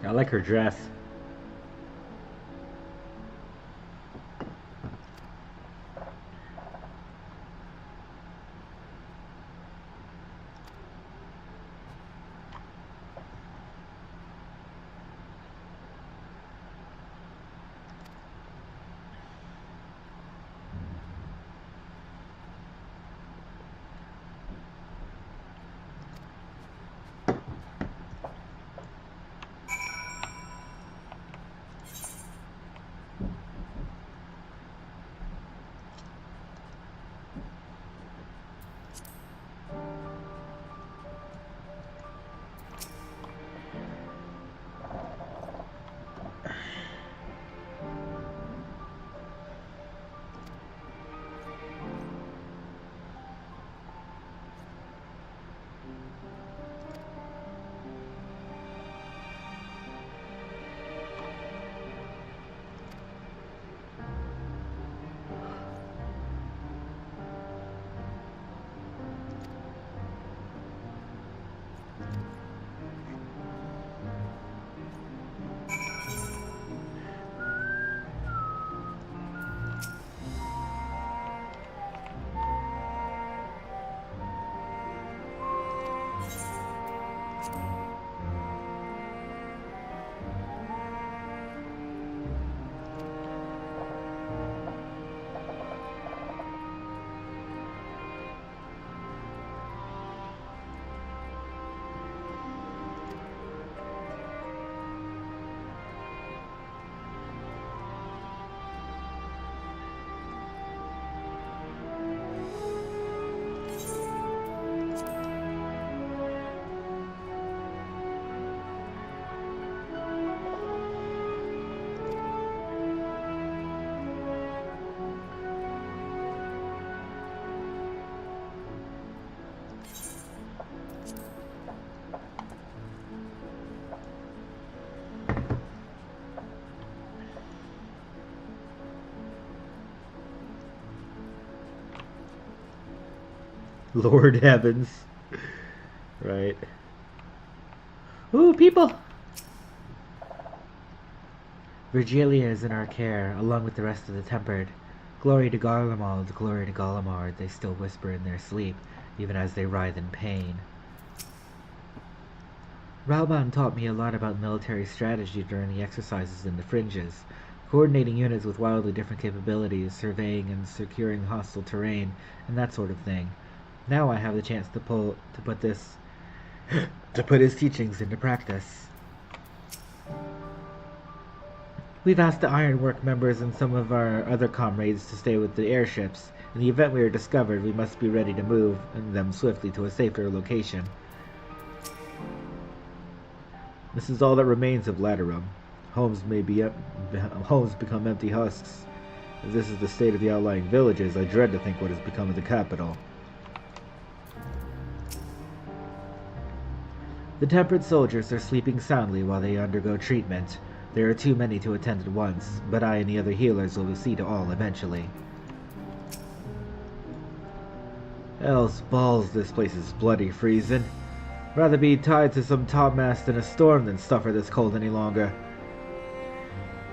I like her dress. Lord heavens. Right. Ooh, people! Virgilia is in our care, along with the rest of the Tempered. Glory to Garlemald, glory to Golemard, they still whisper in their sleep, even as they writhe in pain. Rauban taught me a lot about military strategy during the exercises in the Fringes, coordinating units with wildly different capabilities, surveying and securing hostile terrain, and that sort of thing. Now I have the chance to put his teachings into practice. We've asked the Ironwork members and some of our other comrades to stay with the airships. In the event we are discovered, we must be ready to move them swiftly to a safer location. This is all that remains of Latirum. Homes become empty husks. If this is the state of the outlying villages, I dread to think what has become of the capital. The Tempered soldiers are sleeping soundly while they undergo treatment. There are too many to attend at once, but I and the other healers will see to all eventually. Hell's balls, this place is bloody freezing. Rather be tied to some topmast in a storm than suffer this cold any longer.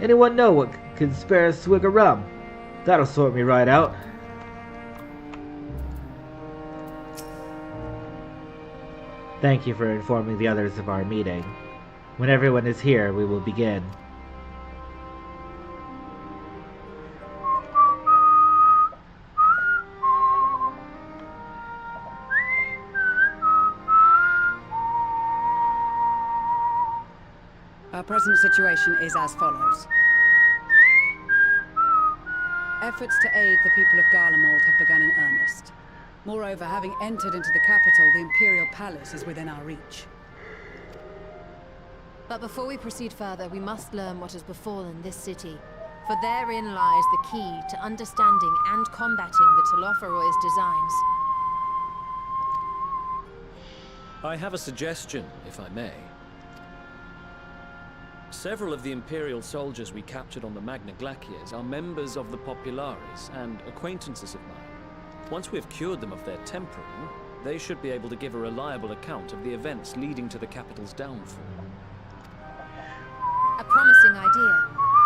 Anyone know what can spare a swig of rum? That'll sort me right out. Thank you for informing the others of our meeting. When everyone is here, we will begin. Our present situation is as follows. Efforts to aid the people of Garlemald have begun in earnest. Moreover, having entered into the capital, the Imperial Palace is within our reach. But before we proceed further, we must learn what has befallen this city, for therein lies the key to understanding and combating the Telophoroid's designs. I have a suggestion, if I may. Several of the Imperial soldiers we captured on the Magna Glaciers are members of the Populares and acquaintances of mine. Once we have cured them of their tempering, they should be able to give a reliable account of the events leading to the capital's downfall. promising idea.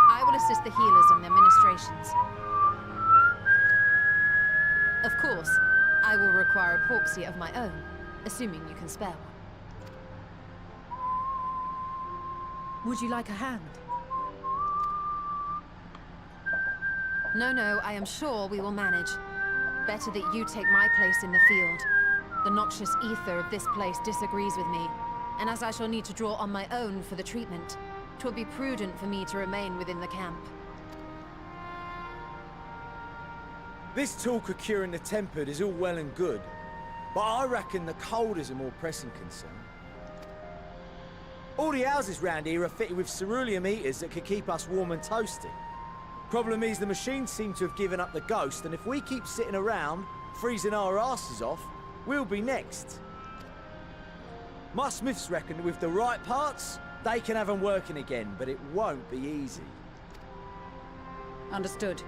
I will assist the healers on their ministrations. Of course, I will require a porpsy of my own, assuming you can spare one. Would you like a hand? No, I am sure we will manage. Better that you take my place in the field. The noxious ether of this place disagrees with me, and as I shall need to draw on my own for the treatment, 'twill be prudent for me to remain within the camp. This talk of curing the tempered is all well and good, but I reckon the cold is a more pressing concern. All the houses round here are fitted with ceruleum heaters that could keep us warm and toasty. Problem is the machines seem to have given up the ghost, and if we keep sitting around, freezing our asses off, we'll be next. My smiths reckon that with the right parts, they can have them working again, but it won't be easy. Understood.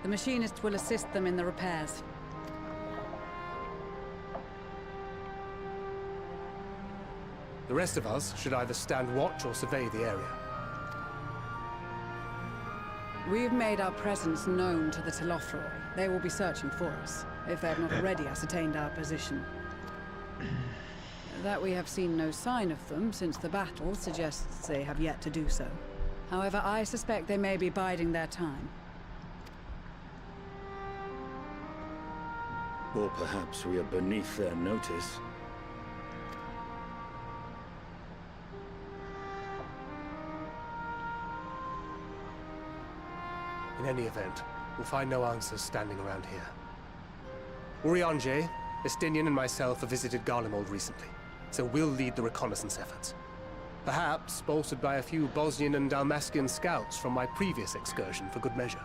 The machinist will assist them in the repairs. The rest of us should either stand watch or survey the area. We've made our presence known to the Telophroi. They will be searching for us, if they have not already ascertained our position. That we have seen no sign of them since the battle suggests they have yet to do so. However, I suspect they may be biding their time. Or perhaps we are beneath their notice. In any event, we'll find no answers standing around here. Urianger, Estinian and myself have visited Garlemald recently, so we'll lead the reconnaissance efforts. Perhaps bolstered by a few Bosnian and Dalmatian scouts from my previous excursion for good measure.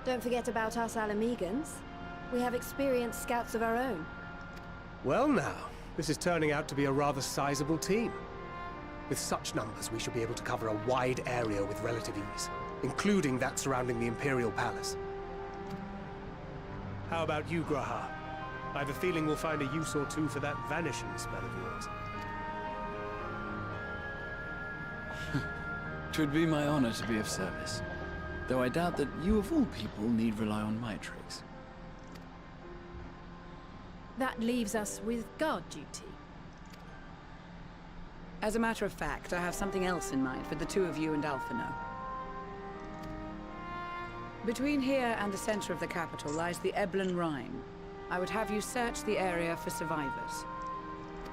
Don't forget about us Alamegans. We have experienced scouts of our own. Well now, this is turning out to be a rather sizable team. With such numbers, we should be able to cover a wide area with relative ease, including that surrounding the Imperial Palace. How about you, Graha? I have a feeling we'll find a use or two for that vanishing spell of yours. 'Twould be my honor to be of service, though I doubt that you of all people need rely on my tricks. That leaves us with guard duty. As a matter of fact, I have something else in mind for the two of you and Alphino. Between here and the center of the capital lies the Eblan Rhine. I would have you search the area for survivors.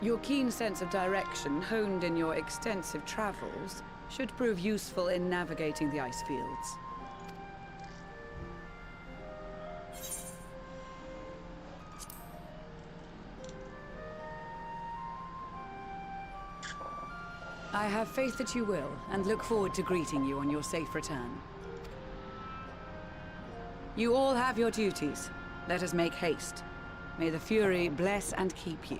Your keen sense of direction, honed in your extensive travels, should prove useful in navigating the ice fields. I have faith that you will, and look forward to greeting you on your safe return. You all have your duties. Let us make haste. May the Fury bless and keep you.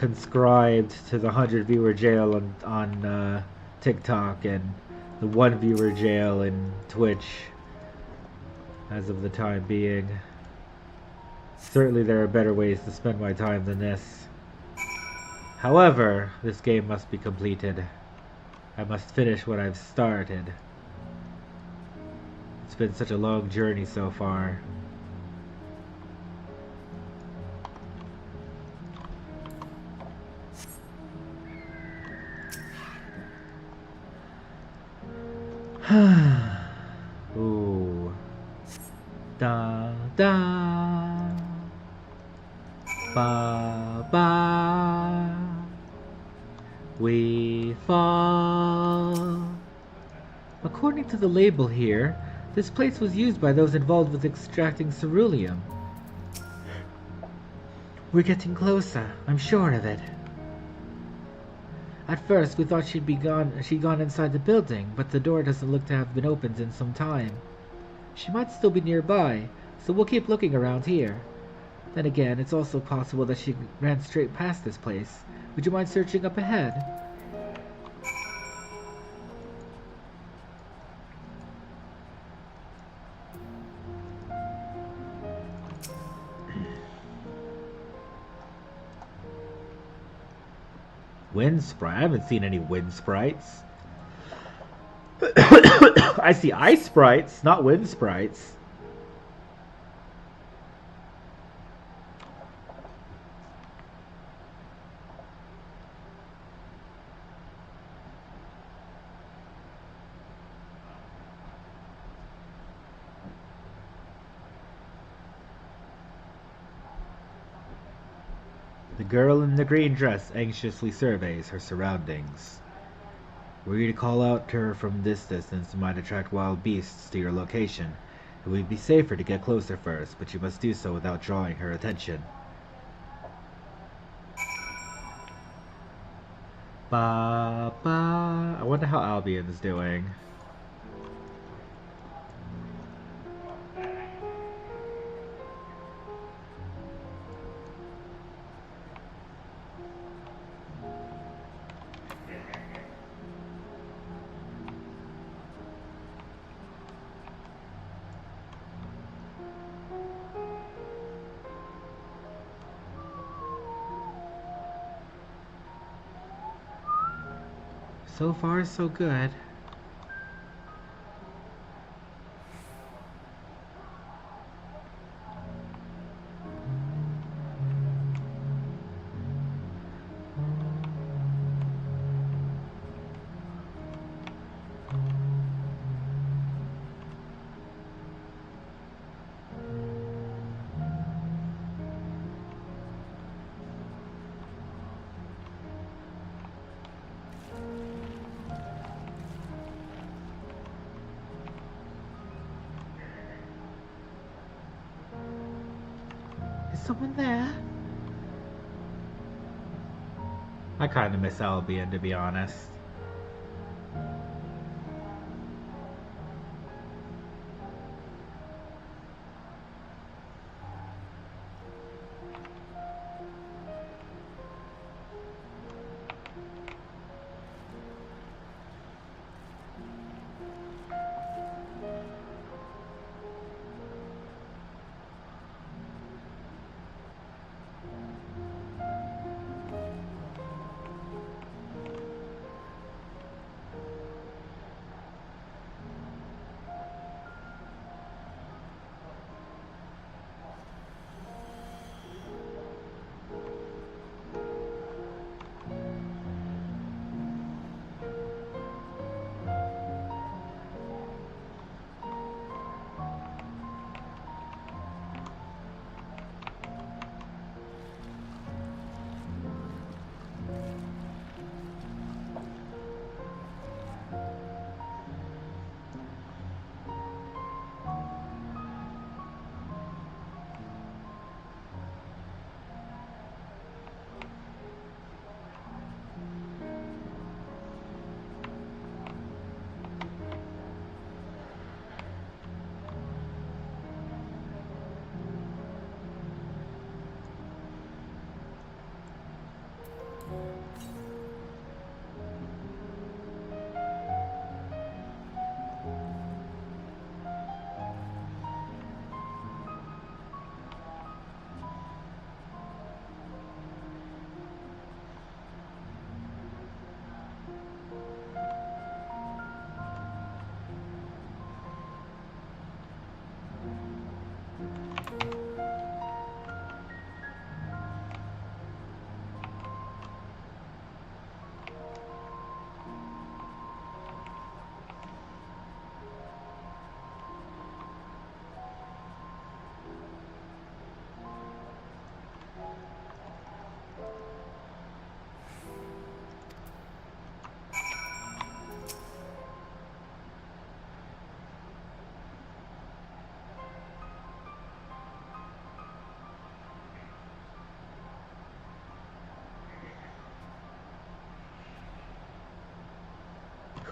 conscribed to the 100 viewer jail on TikTok and the 1 viewer jail in Twitch as of the time being. Certainly there are better ways to spend my time than this. However, this game must be completed. I must finish what I've started. It's been such a long journey so far. Ooh. Da da. Ba ba. We fall. According to the label here, this place was used by those involved with extracting ceruleum. We're getting closer, I'm sure of it. At first, we thought she'd gone inside the building, but the door doesn't look to have been opened in some time. She might still be nearby, so we'll keep looking around here. Then again, it's also possible that she ran straight past this place. Would you mind searching up ahead? Wind sprite? I haven't seen any wind sprites. I see ice sprites, not wind sprites. The girl in the green dress anxiously surveys her surroundings. Were you to call out to her from this distance, it might attract wild beasts to your location. It would be safer to get closer first, but you must do so without drawing her attention. Ba ba. I wonder how Albion's doing. So far, so good. Is someone there? I kind of miss Albion, to be honest.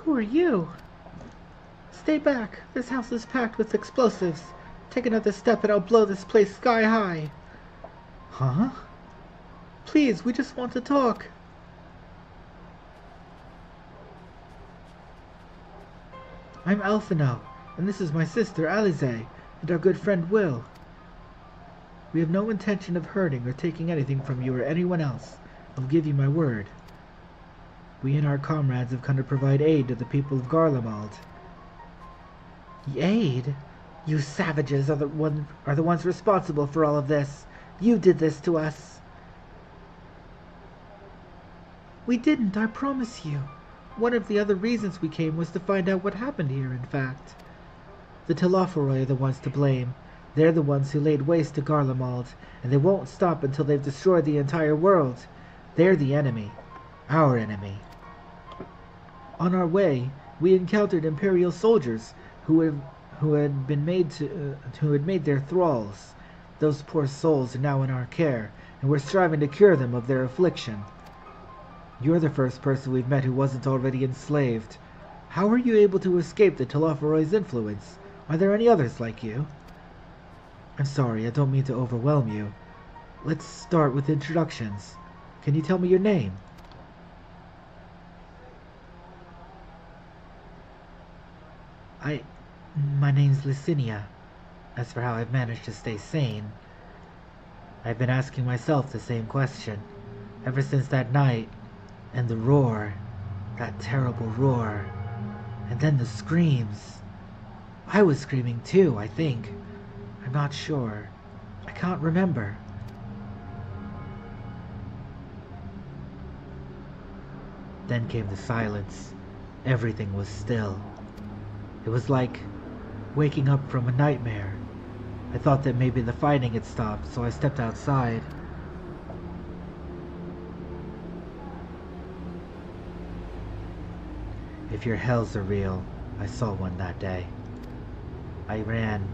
Who are you? Stay back. This house is packed with explosives. Take another step and I'll blow this place sky high. Huh? Please, we just want to talk. I'm Alphino, and this is my sister Alize, and our good friend Will. We have no intention of hurting or taking anything from you or anyone else. I'll give you my word. We and our comrades have come to provide aid to the people of Garlemald. Aid? You savages are the ones responsible for all of this. You did this to us. We didn't, I promise you. One of the other reasons we came was to find out what happened here, in fact. The Telophoroi are the ones to blame. They're the ones who laid waste to Garlemald, and they won't stop until they've destroyed the entire world. They're the enemy. Our enemy. On our way, we encountered Imperial soldiers who had made their thralls. Those poor souls are now in our care, and we're striving to cure them of their affliction. You're the first person we've met who wasn't already enslaved. How were you able to escape the Telophoroi's influence? Are there any others like you? I'm sorry, I don't mean to overwhelm you. Let's start with introductions. Can you tell me your name? My name's Licinia. As for how I've managed to stay sane, I've been asking myself the same question. Ever since that night, and the roar, that terrible roar, and then the screams. I was screaming too, I think. I'm not sure. I can't remember. Then came the silence. Everything was still. It was like waking up from a nightmare. I thought that maybe the fighting had stopped, so I stepped outside. If your hells are real, I saw one that day. I ran,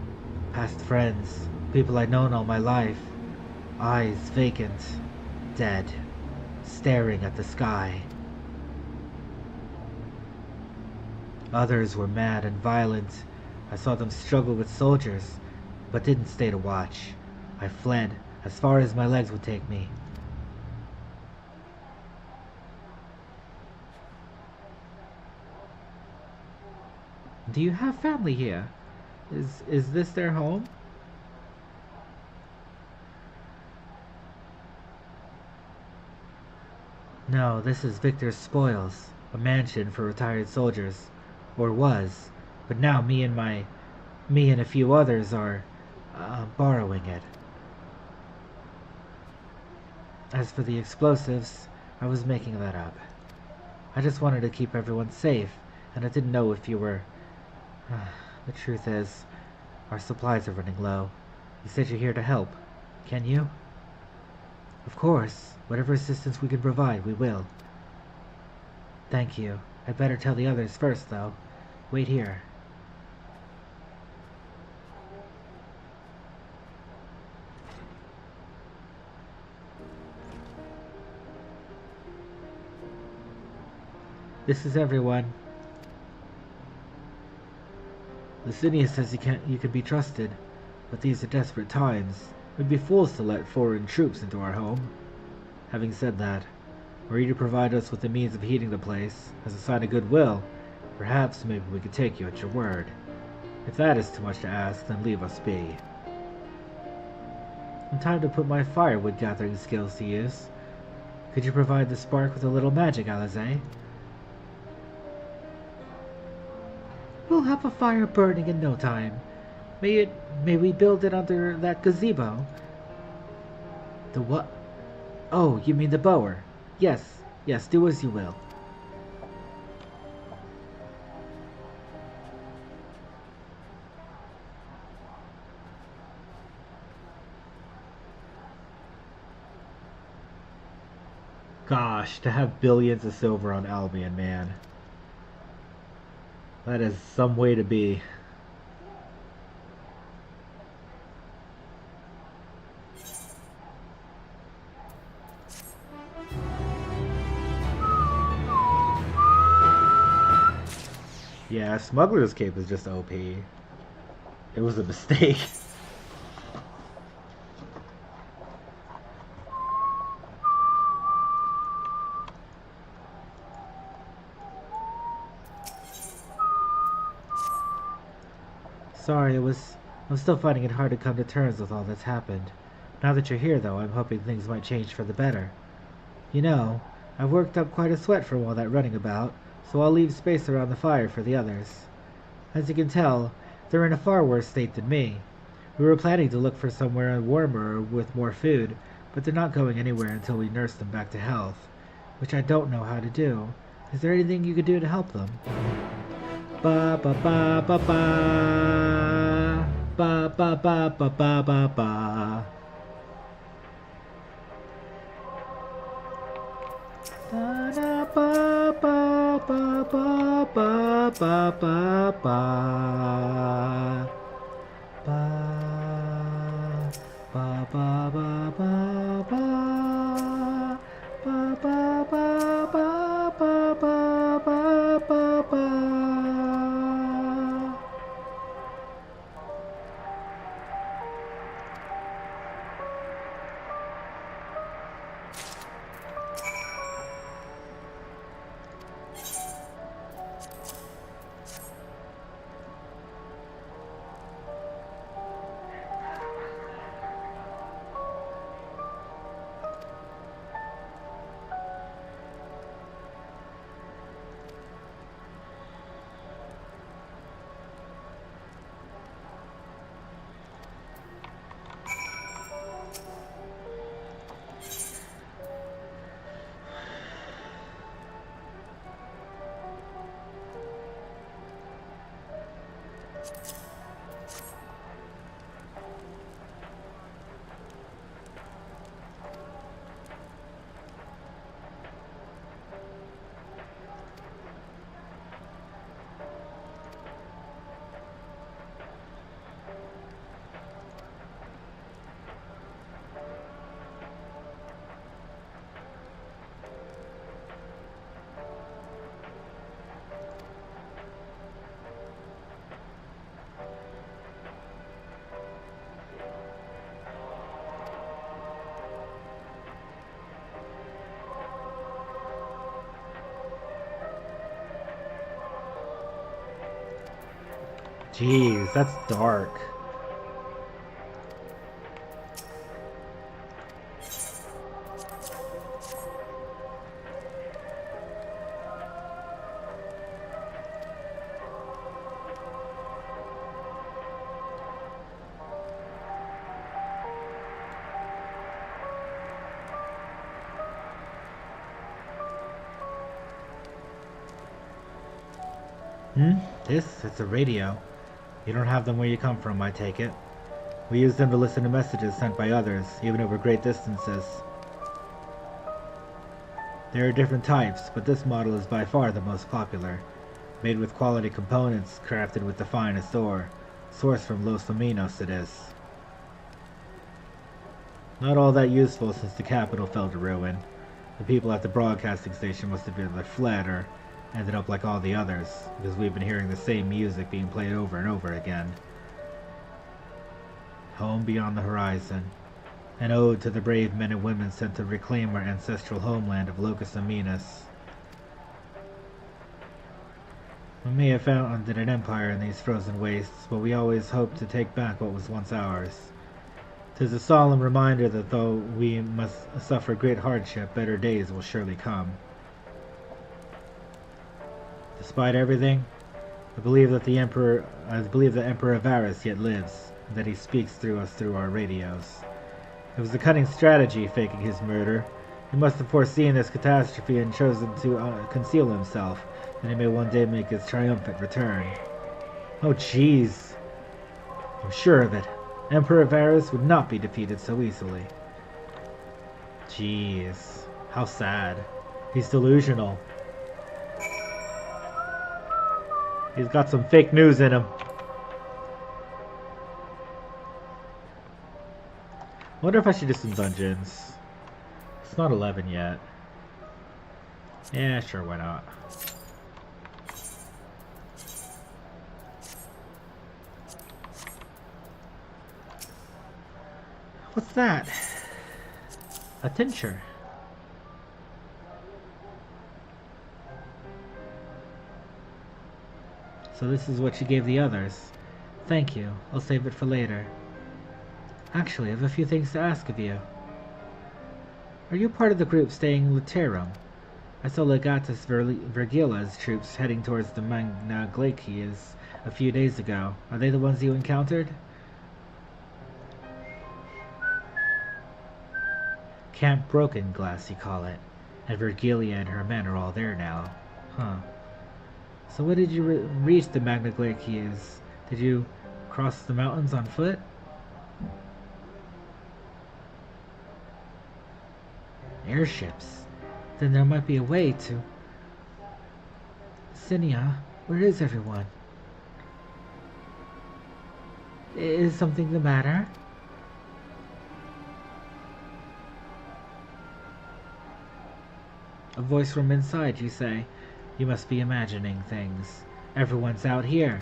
past friends, people I'd known all my life, eyes vacant, dead, staring at the sky. Others were mad and violent. I saw them struggle with soldiers, but didn't stay to watch. I fled as far as my legs would take me. Do you have family here? Is this their home? No, this is Victor's Spoils, a mansion for retired soldiers. Or was, but now me and a few others are borrowing it. As for the explosives, I was making that up. I just wanted to keep everyone safe, and I didn't know if you were... The truth is, our supplies are running low. You said you're here to help. Can you? Of course. Whatever assistance we can provide, we will. Thank you. I'd better tell the others first, though. Wait here. This is everyone. Licinia says you can be trusted, but these are desperate times. We'd be fools to let foreign troops into our home. Having said that, were you to provide us with the means of heating the place, as a sign of goodwill, perhaps maybe we could take you at your word. If that is too much to ask, then leave us be. I'm time to put my firewood gathering skills to use. Could you provide the spark with a little magic, Alize? We'll have a fire burning in no time. May we build it under that gazebo? The what? Oh, you mean the bower. Yes, do as you will. Gosh, to have billions of silver on Albion, man. That is some way to be. that smuggler's cape is just OP. It was a mistake. Sorry, I'm still finding it hard to come to terms with all that's happened. Now that you're here, though, I'm hoping things might change for the better. You know, I've worked up quite a sweat from all that running about, so I'll leave space around the fire for the others. As you can tell, they're in a far worse state than me. We were planning to look for somewhere warmer with more food, but they're not going anywhere until we nurse them back to health, which I don't know how to do. Is there anything you could do to help them? Ba ba ba ba ba ba ba ba ba ba ba ba. Da da ba ba ba ba ba ba ba ba. Ba ba ba ba ba ba. Ba ba ba ba ba ba ba ba ba. Jeez, that's dark. It's a radio. You don't have them where you come from, I take it. We use them to listen to messages sent by others, even over great distances. There are different types, but this model is by far the most popular. Made with quality components, crafted with the finest ore. Sourced from Los Aminos it is. Not all that useful since the capital fell to ruin. The people at the broadcasting station must have either fled or ended up like all the others, because we've been hearing the same music being played over and over again. Home beyond the horizon. An ode to the brave men and women sent to reclaim our ancestral homeland of Los Aminos. We may have founded an empire in these frozen wastes, but we always hoped to take back what was once ours. 'Tis a solemn reminder that though we must suffer great hardship, better days will surely come. Despite everything, I believe that Emperor Varus yet lives, and that he speaks through us through our radios. It was a cunning strategy faking his murder. He must have foreseen this catastrophe and chosen to conceal himself, that he may one day make his triumphant return. Oh jeez. I'm sure of it. Emperor Varus would not be defeated so easily. Jeez. How sad. He's delusional. He's got some fake news in him. I wonder if I should do some dungeons. It's not 11 yet. Yeah, sure, why not? What's that? A tincture. So this is what you gave the others. Thank you. I'll save it for later. Actually, I have a few things to ask of you. Are you part of the group staying in Laterum? I saw Legatus Vergila's troops heading towards the Magna Glaciers a few days ago. Are they the ones you encountered? Camp Broken Glass, you call it. And Vergilia and her men are all there now. Huh. So when did you reach the Magna Glaciers? Did you cross the mountains on foot? Airships? Then there might be a way to... Sinia, where is everyone? Is something the matter? A voice from inside, you say. You must be imagining things. Everyone's out here.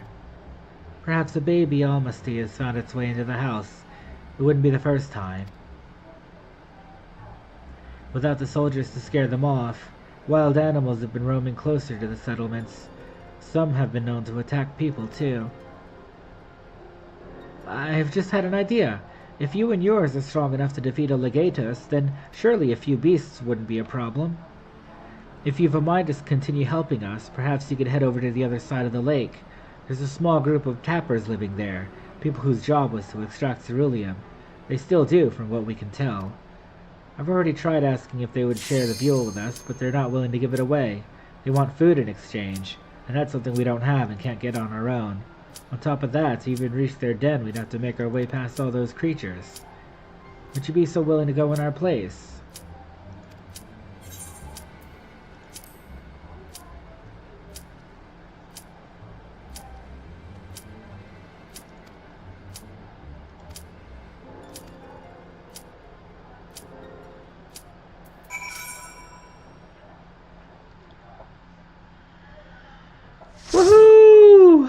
Perhaps a baby almasty has found its way into the house. It wouldn't be the first time. Without the soldiers to scare them off, wild animals have been roaming closer to the settlements. Some have been known to attack people, too. I've just had an idea. If you and yours are strong enough to defeat a legatus, then surely a few beasts wouldn't be a problem. If you've a mind to continue helping us, perhaps you could head over to the other side of the lake. There's a small group of tappers living there, people whose job was to extract ceruleum. They still do, from what we can tell. I've already tried asking if they would share the fuel with us, but they're not willing to give it away. They want food in exchange, and that's something we don't have and can't get on our own. On top of that, to even reach their den, we'd have to make our way past all those creatures. Would you be so willing to go in our place? Woohoo!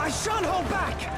I shan't hold back!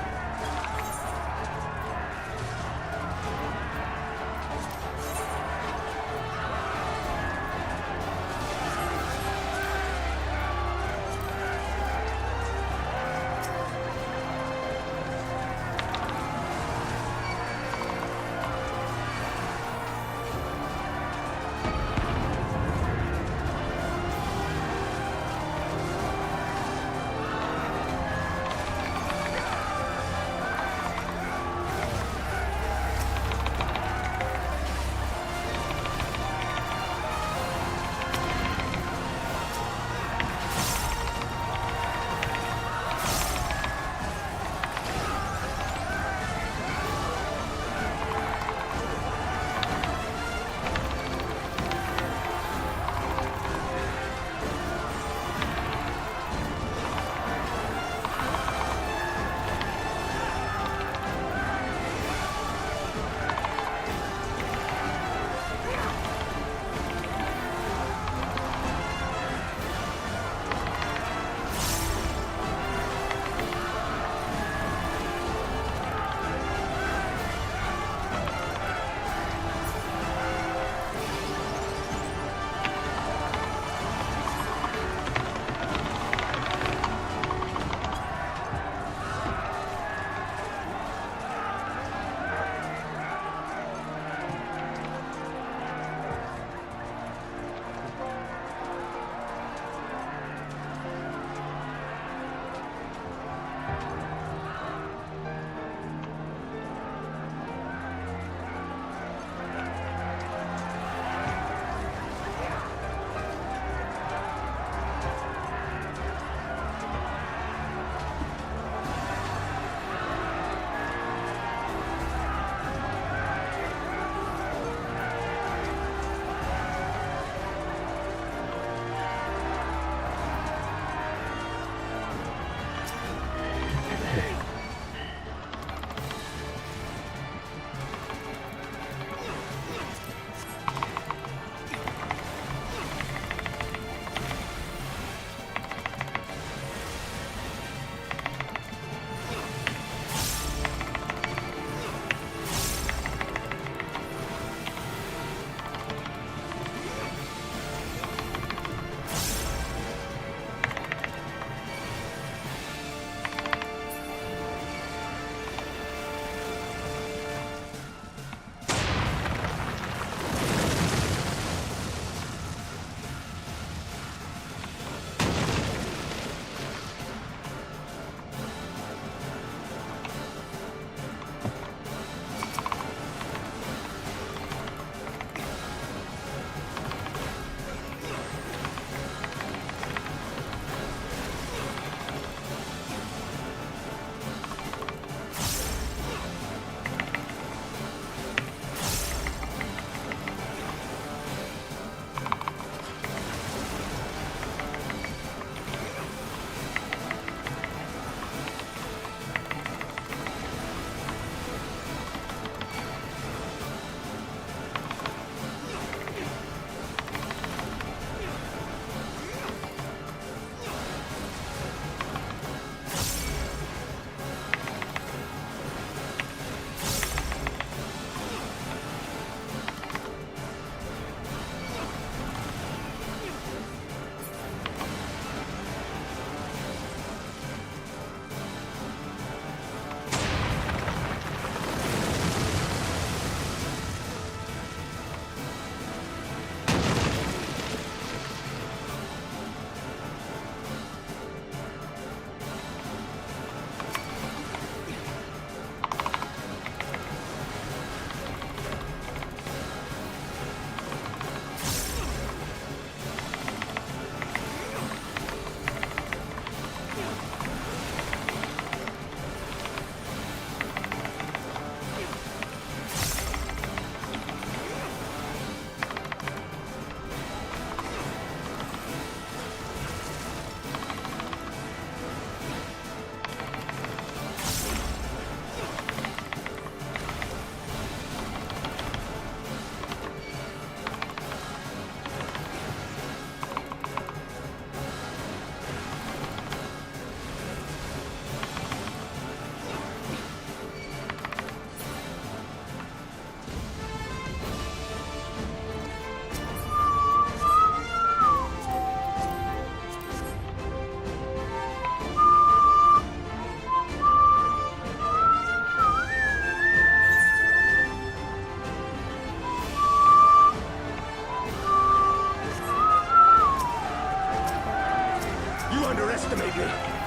underestimate me.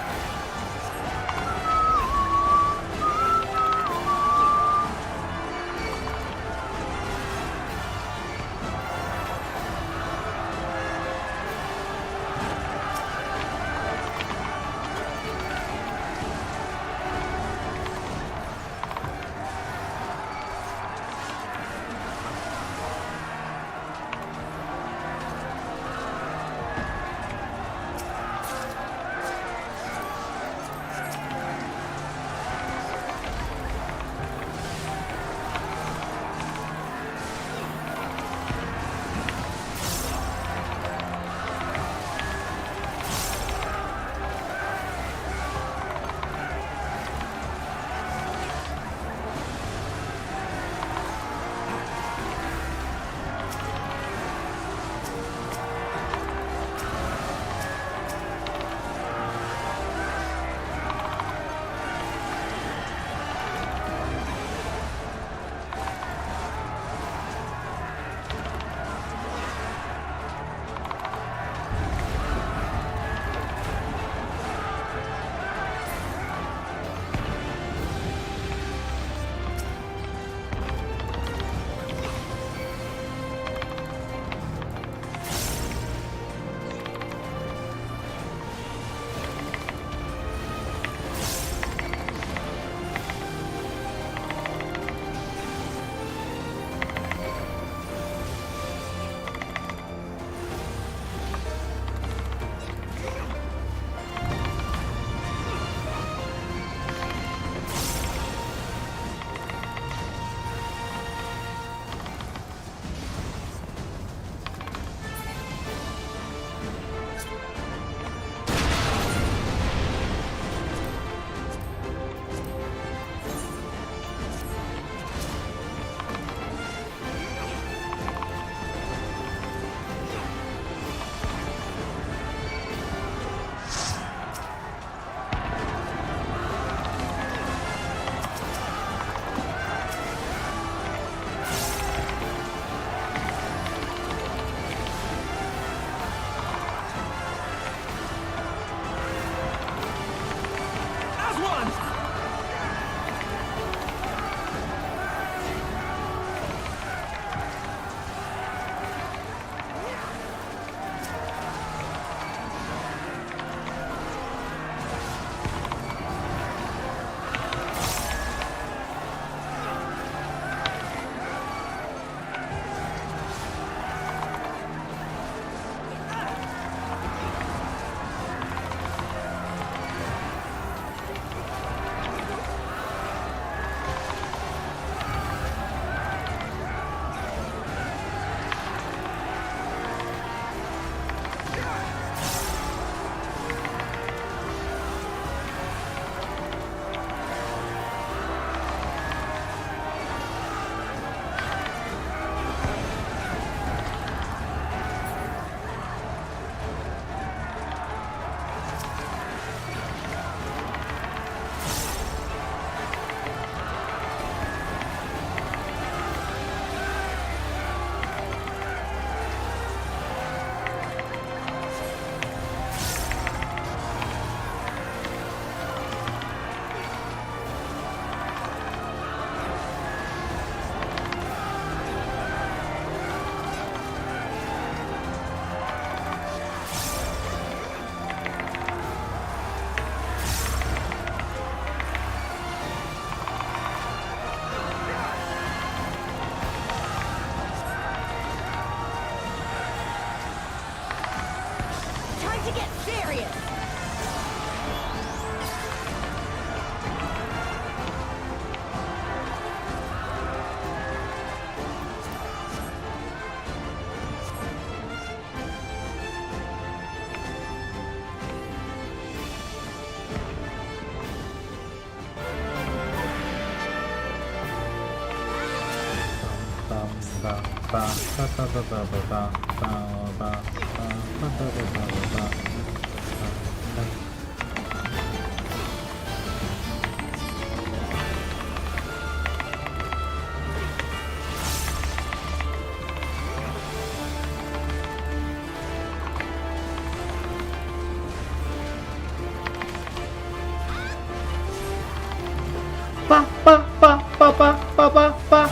ba ba ba ba ba ba ba ba.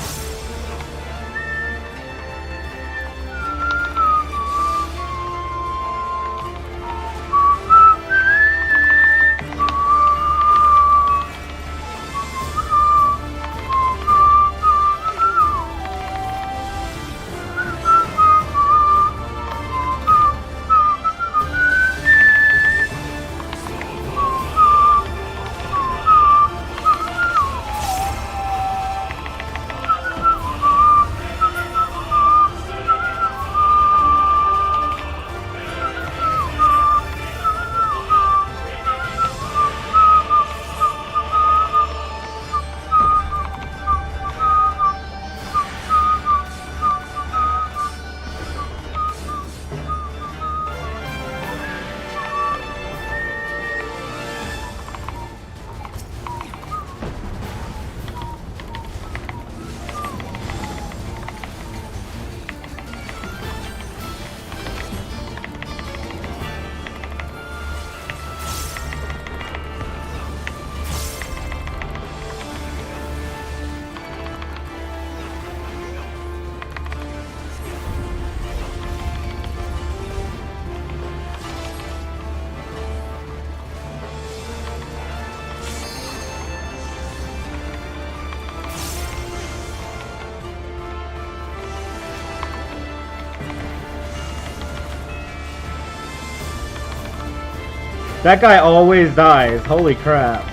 That guy always dies. Holy crap.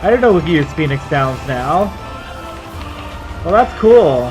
I didn't know we could use Phoenix Downs now. Well, that's cool.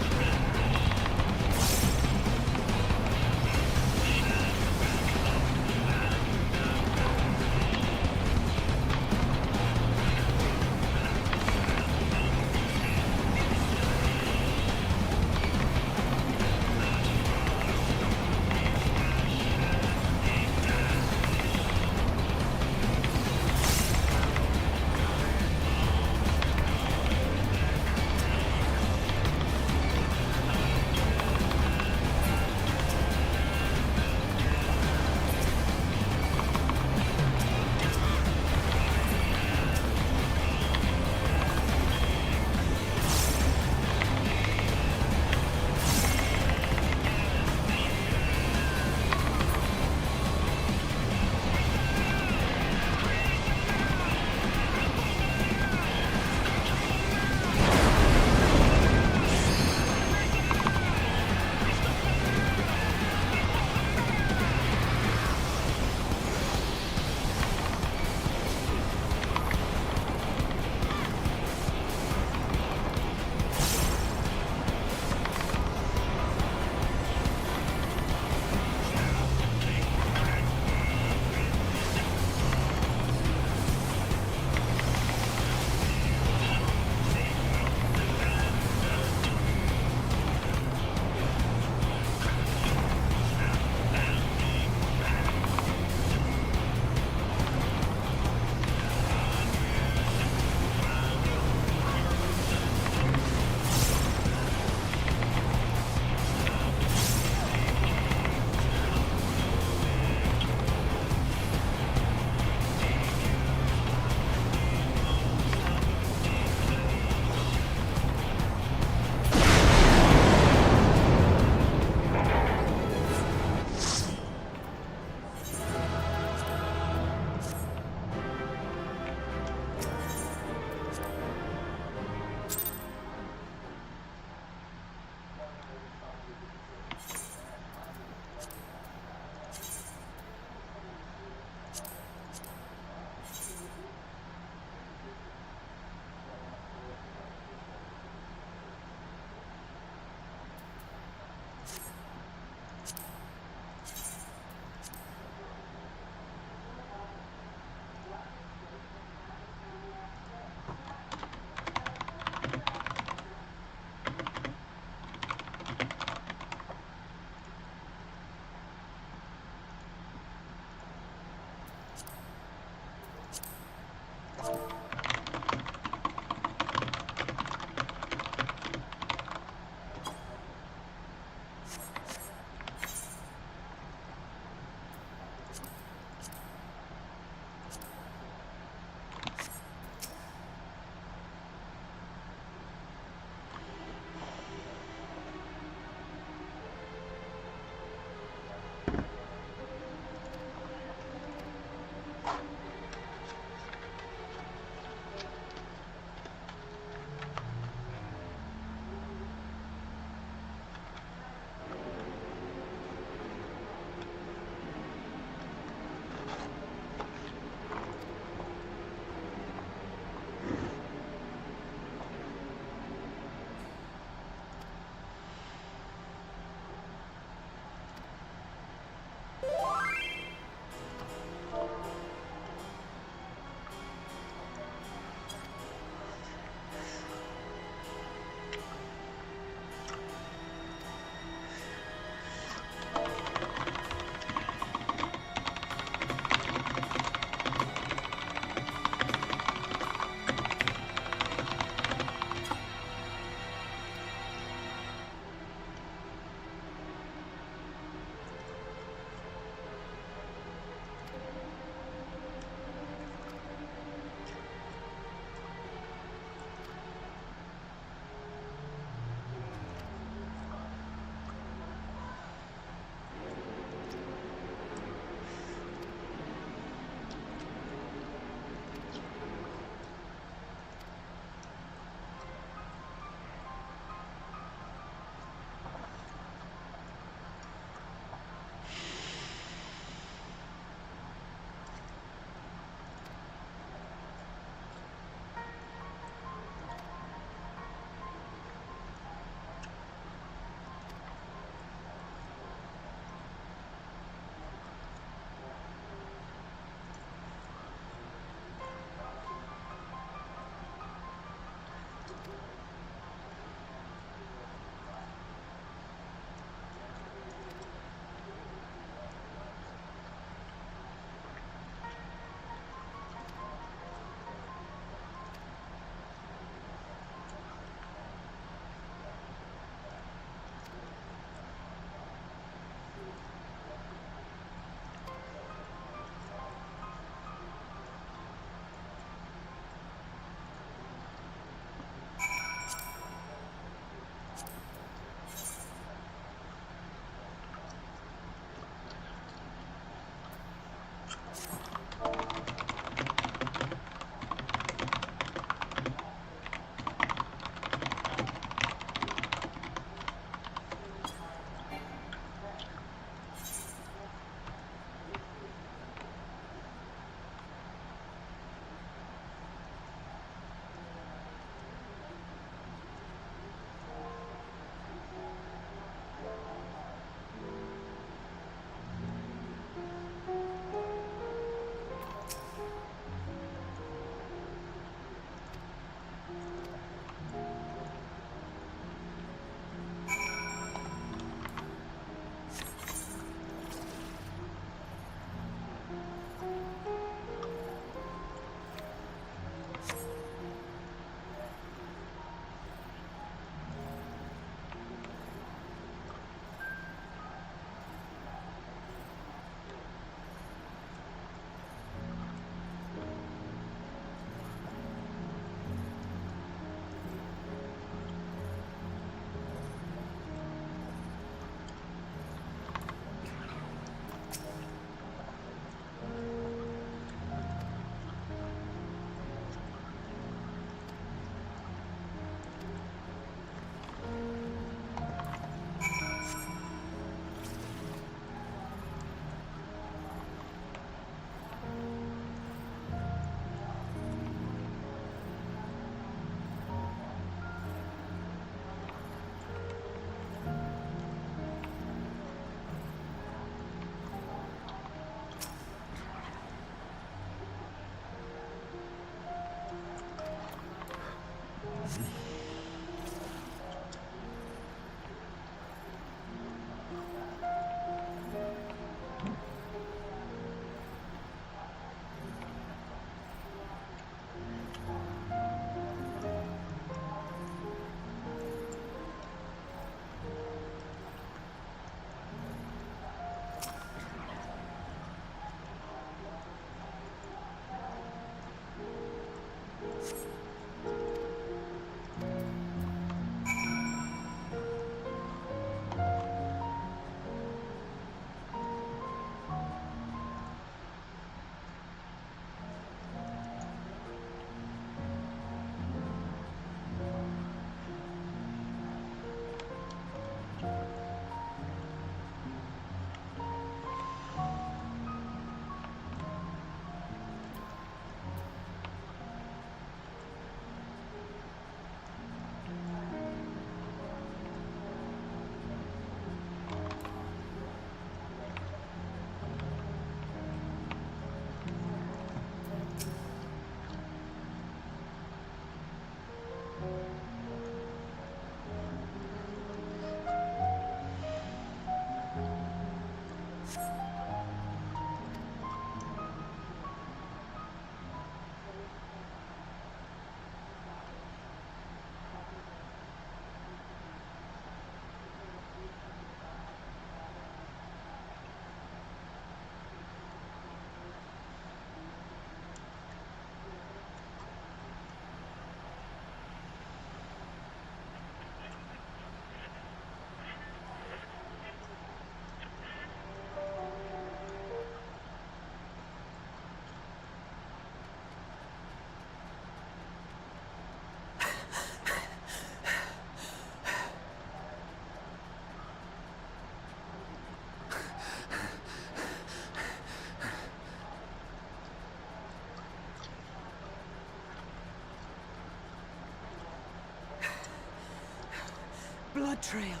blood trail.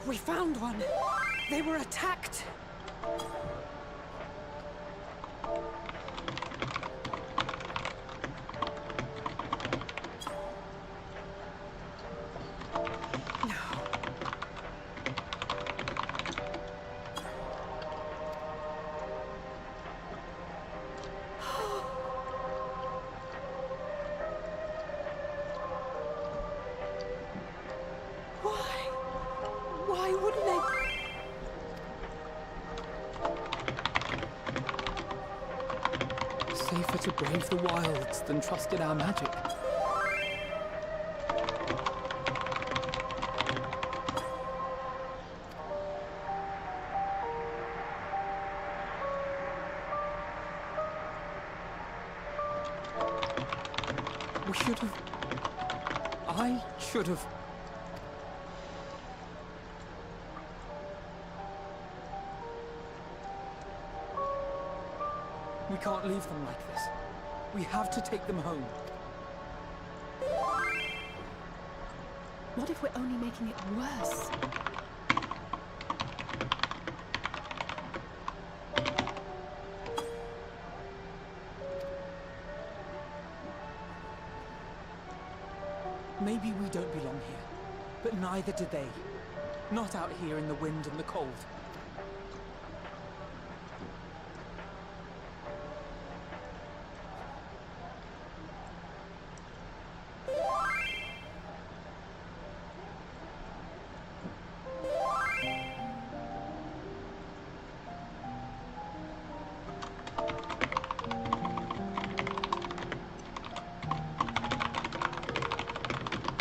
We found one. They were attacked. Why wouldn't they? Safer to brave the wilds than trust in our magic. We should have... I should have... We can't leave them like this. We have to take them home. What if we're only making it worse? Maybe we don't belong here, but neither do they. Not out here in the wind and the cold.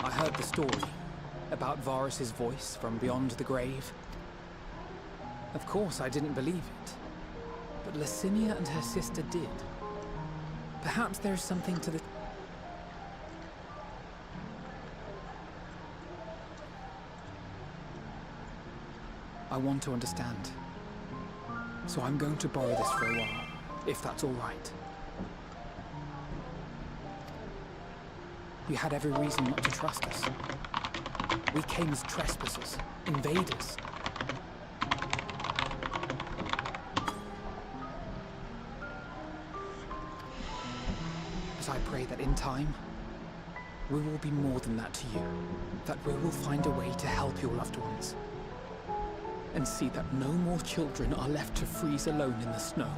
I heard the story about Varus's voice from beyond the grave. Of course, I didn't believe it, but Licinia and her sister did. Perhaps there is something to the... I want to understand. So I'm going to borrow this for a while, if that's all right. You had every reason not to trust us. We came as trespassers, invaders. But I pray that in time, we will be more than that to you. That we will find a way to help your loved ones. And see that no more children are left to freeze alone in the snow.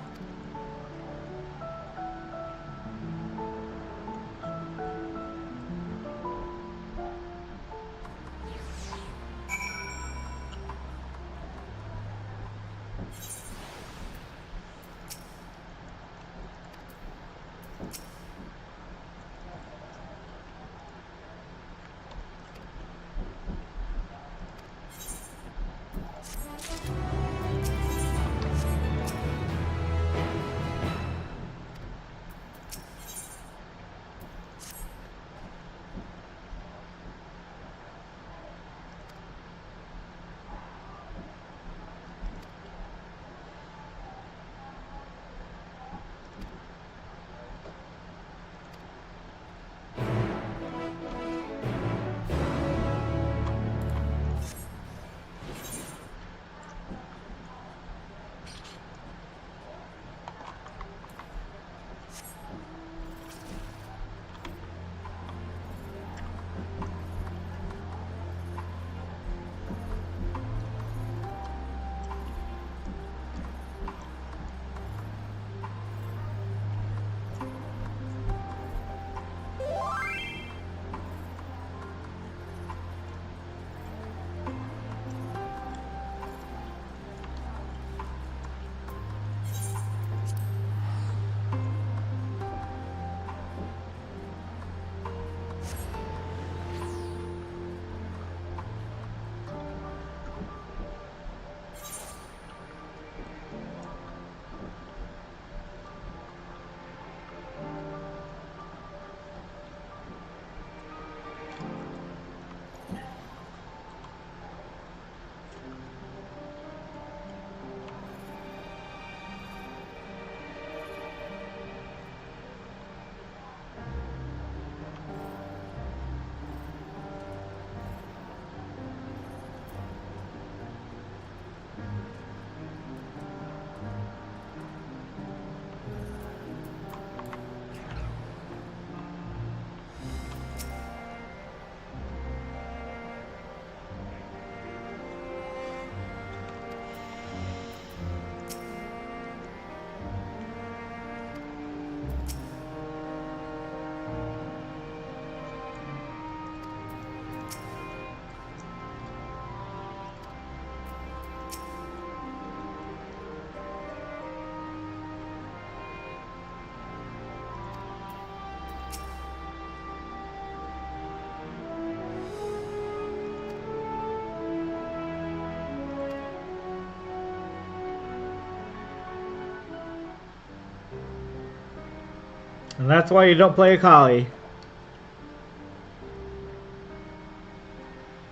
And that's why you don't play a collie.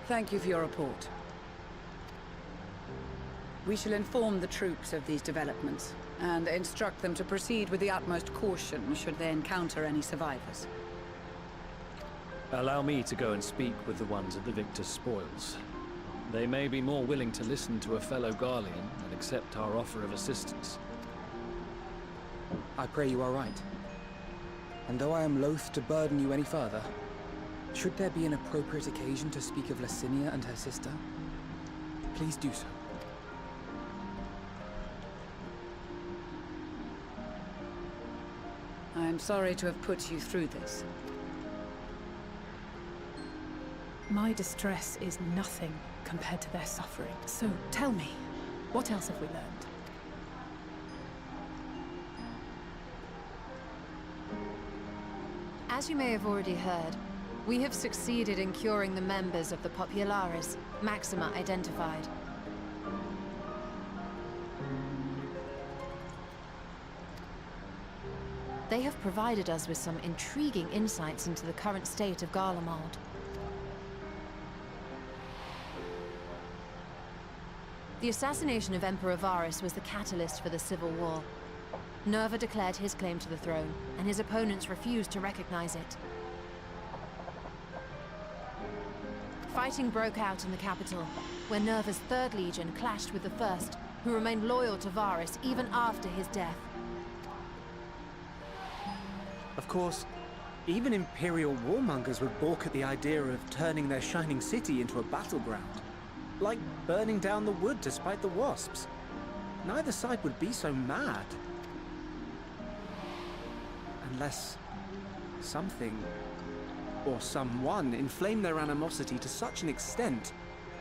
Thank you for your report. We shall inform the troops of these developments, and instruct them to proceed with the utmost caution should they encounter any survivors. Allow me to go and speak with the ones at the victor's spoils. They may be more willing to listen to a fellow Garlean and accept our offer of assistance. I pray you are right. And though I am loath to burden you any further, should there be an appropriate occasion to speak of Licinia and her sister, please do so. I am sorry to have put you through this. My distress is nothing compared to their suffering. So tell me, what else have we learned? As you may have already heard, we have succeeded in curing the members of the Populares, Maxima identified. They have provided us with some intriguing insights into the current state of Garlemald. The assassination of Emperor Varus was the catalyst for the civil war. Nerva declared his claim to the throne, and his opponents refused to recognize it. Fighting broke out in the capital, where Nerva's 3rd Legion clashed with the 1st, who remained loyal to Varus even after his death. Of course, even Imperial warmongers would balk at the idea of turning their shining city into a battleground. Like burning down the wood to spite the wasps. Neither side would be so mad. Unless something or someone inflamed their animosity to such an extent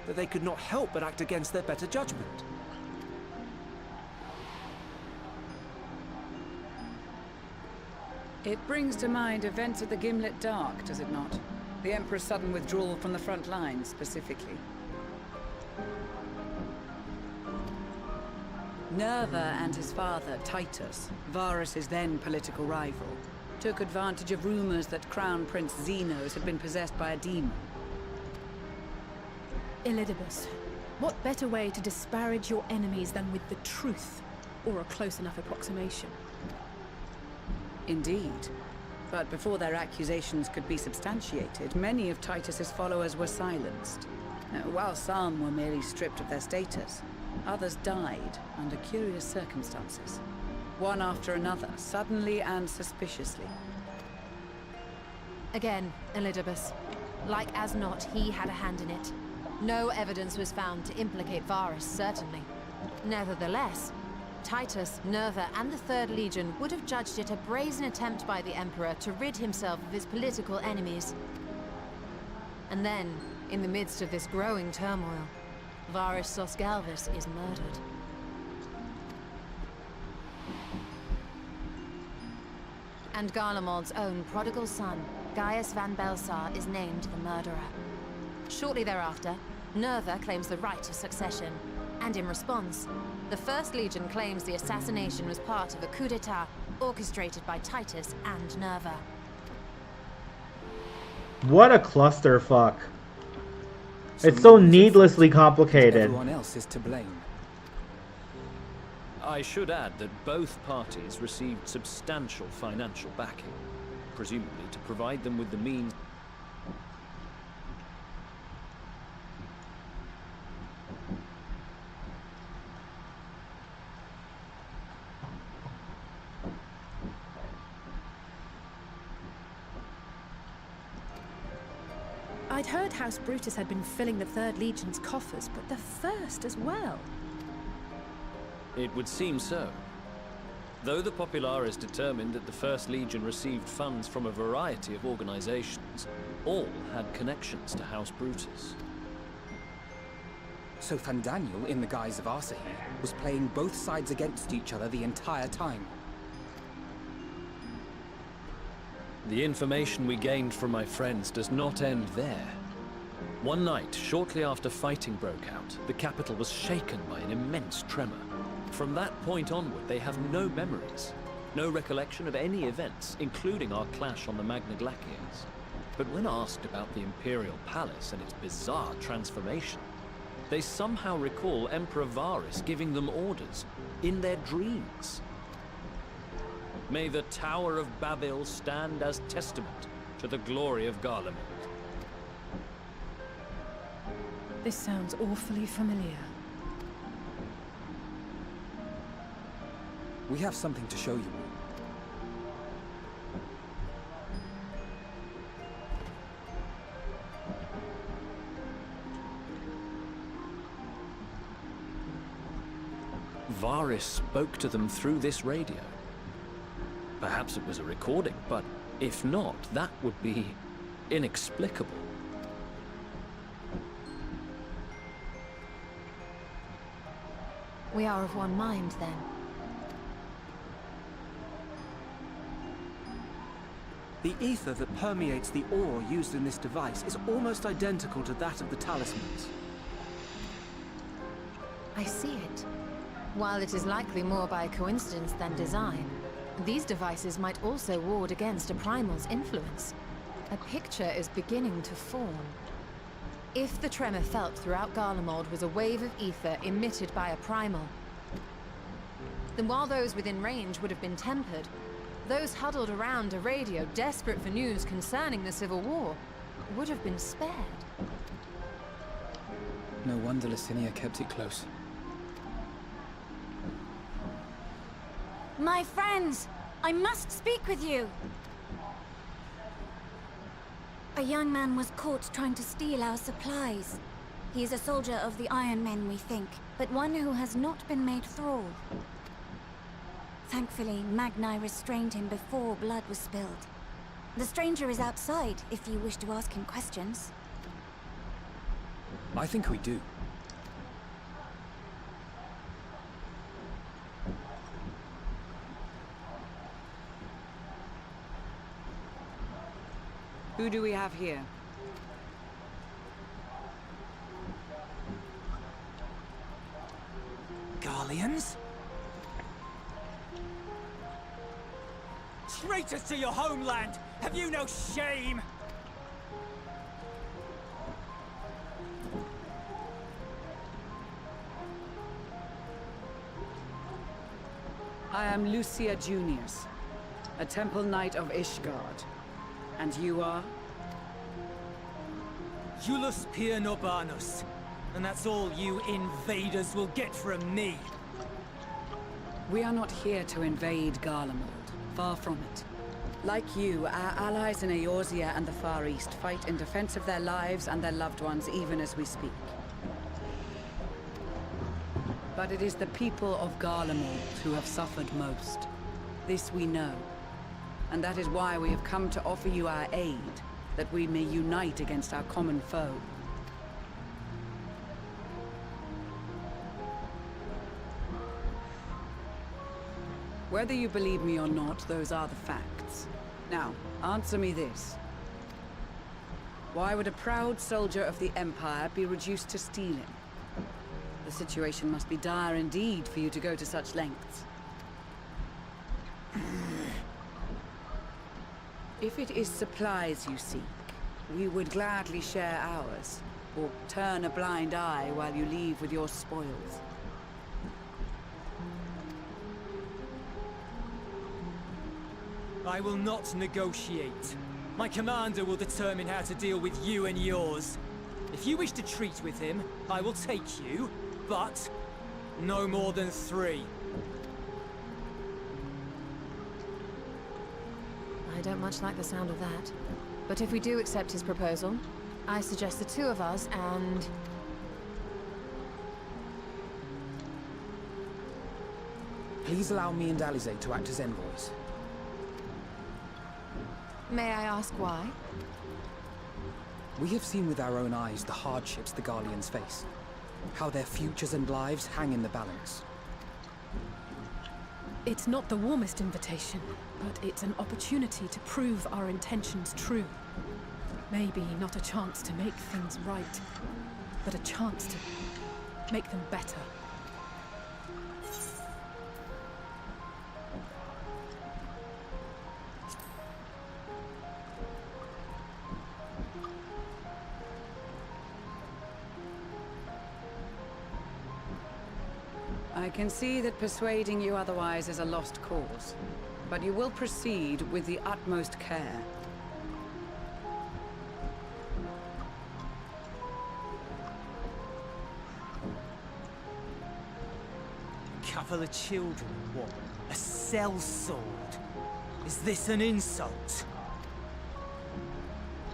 that they could not help but act against their better judgment. It brings to mind events at the Gimlet Dark, does it not? The Emperor's sudden withdrawal from the front lines, specifically. Nerva and his father, Titus, Varus's then political rival, took advantage of rumors that Crown Prince Xenos had been possessed by a demon. Elidibus, what better way to disparage your enemies than with the truth, or a close enough approximation? Indeed. But before their accusations could be substantiated, many of Titus's followers were silenced. While some were merely stripped of their status, others died under curious circumstances. One after another, suddenly and suspiciously. Again, Elidibus. Like as not, he had a hand in it. No evidence was found to implicate Varus, certainly. Nevertheless, Titus, Nerva, and the 3rd Legion would have judged it a brazen attempt by the Emperor to rid himself of his political enemies. And then, in the midst of this growing turmoil, Varus Sosgalvis is murdered. And Garlemald's own prodigal son, Gaius van Belsar, is named the murderer. Shortly thereafter, Nerva claims the right to succession, and in response, the 1st Legion claims the assassination was part of a coup d'etat orchestrated by Titus and Nerva. What a clusterfuck. It's so needlessly complicated. Everyone else is to blame. I should add that both parties received substantial financial backing, presumably to provide them with the means. I'd heard House Brutus had been filling the 3rd Legion's coffers, but the 1st as well. It would seem so. Though the Populares determined that the 1st Legion received funds from a variety of organizations, all had connections to House Brutus. So Fandaniel, in the guise of Asahi, was playing both sides against each other the entire time. The information we gained from my friends does not end there. One night, shortly after fighting broke out, the capital was shaken by an immense tremor. From that point onward, they have no memories. No recollection of any events, including our clash on the Magna Glaciers. But when asked about the Imperial Palace and its bizarre transformation, they somehow recall Emperor Varys giving them orders in their dreams. May the Tower of Babel stand as testament to the glory of Garlemald. This sounds awfully familiar. We have something to show you all. Varys spoke to them through this radio. Perhaps it was a recording, but if not, that would be inexplicable. We are of one mind, then. The ether that permeates the ore used in this device is almost identical to that of the talismans. I see it. While it is likely more by coincidence than design, these devices might also ward against a primal's influence. A picture is beginning to form. If the tremor felt throughout Garlemald was a wave of ether emitted by a primal, then while those within range would have been tempered, those huddled around a radio desperate for news concerning the Civil War would have been spared. No wonder Licinia kept it close. My friends, I must speak with you. A young man was caught trying to steal our supplies. He is a soldier of the Iron Men, we think, but one who has not been made thrall. Thankfully, Magni restrained him before blood was spilled. The stranger is outside, if you wish to ask him questions. I think we do. Who do we have here? Garleans? Traitors to your homeland! Have you no shame? I am Lucia Junius, a Temple Knight of Ishgard. And you are? Julius Pier Norbanus. And that's all you invaders will get from me. We are not here to invade Garlemald. Far from it. Like you, our allies in Eorzea and the Far East fight in defense of their lives and their loved ones even as we speak. But it is the people of Garlemald who have suffered most. This we know. And that is why we have come to offer you our aid, that we may unite against our common foe. Whether you believe me or not, those are the facts. Now, answer me this. Why would a proud soldier of the Empire be reduced to stealing? The situation must be dire indeed for you to go to such lengths. If it is supplies you seek, we would gladly share ours, or turn a blind eye while you leave with your spoils. I will not negotiate. My commander will determine how to deal with you and yours. If you wish to treat with him, I will take you, but no more than 3. I don't much like the sound of that. But if we do accept his proposal, I suggest the 2 of us and... Please allow me and Alize to act as envoys. May I ask why? We have seen with our own eyes the hardships the Garleans face. How their futures and lives hang in the balance. It's not the warmest invitation, but it's an opportunity to prove our intentions true. Maybe not a chance to make things right, but a chance to make them better. I can see that persuading you otherwise is a lost cause, but you will proceed with the utmost care. Couple of children, what? A sellsword? Is this an insult?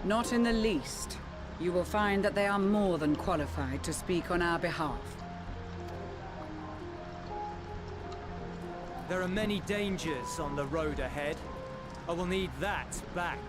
Not in the least. You will find that they are more than qualified to speak on our behalf. There are many dangers on the road ahead. I will need that back.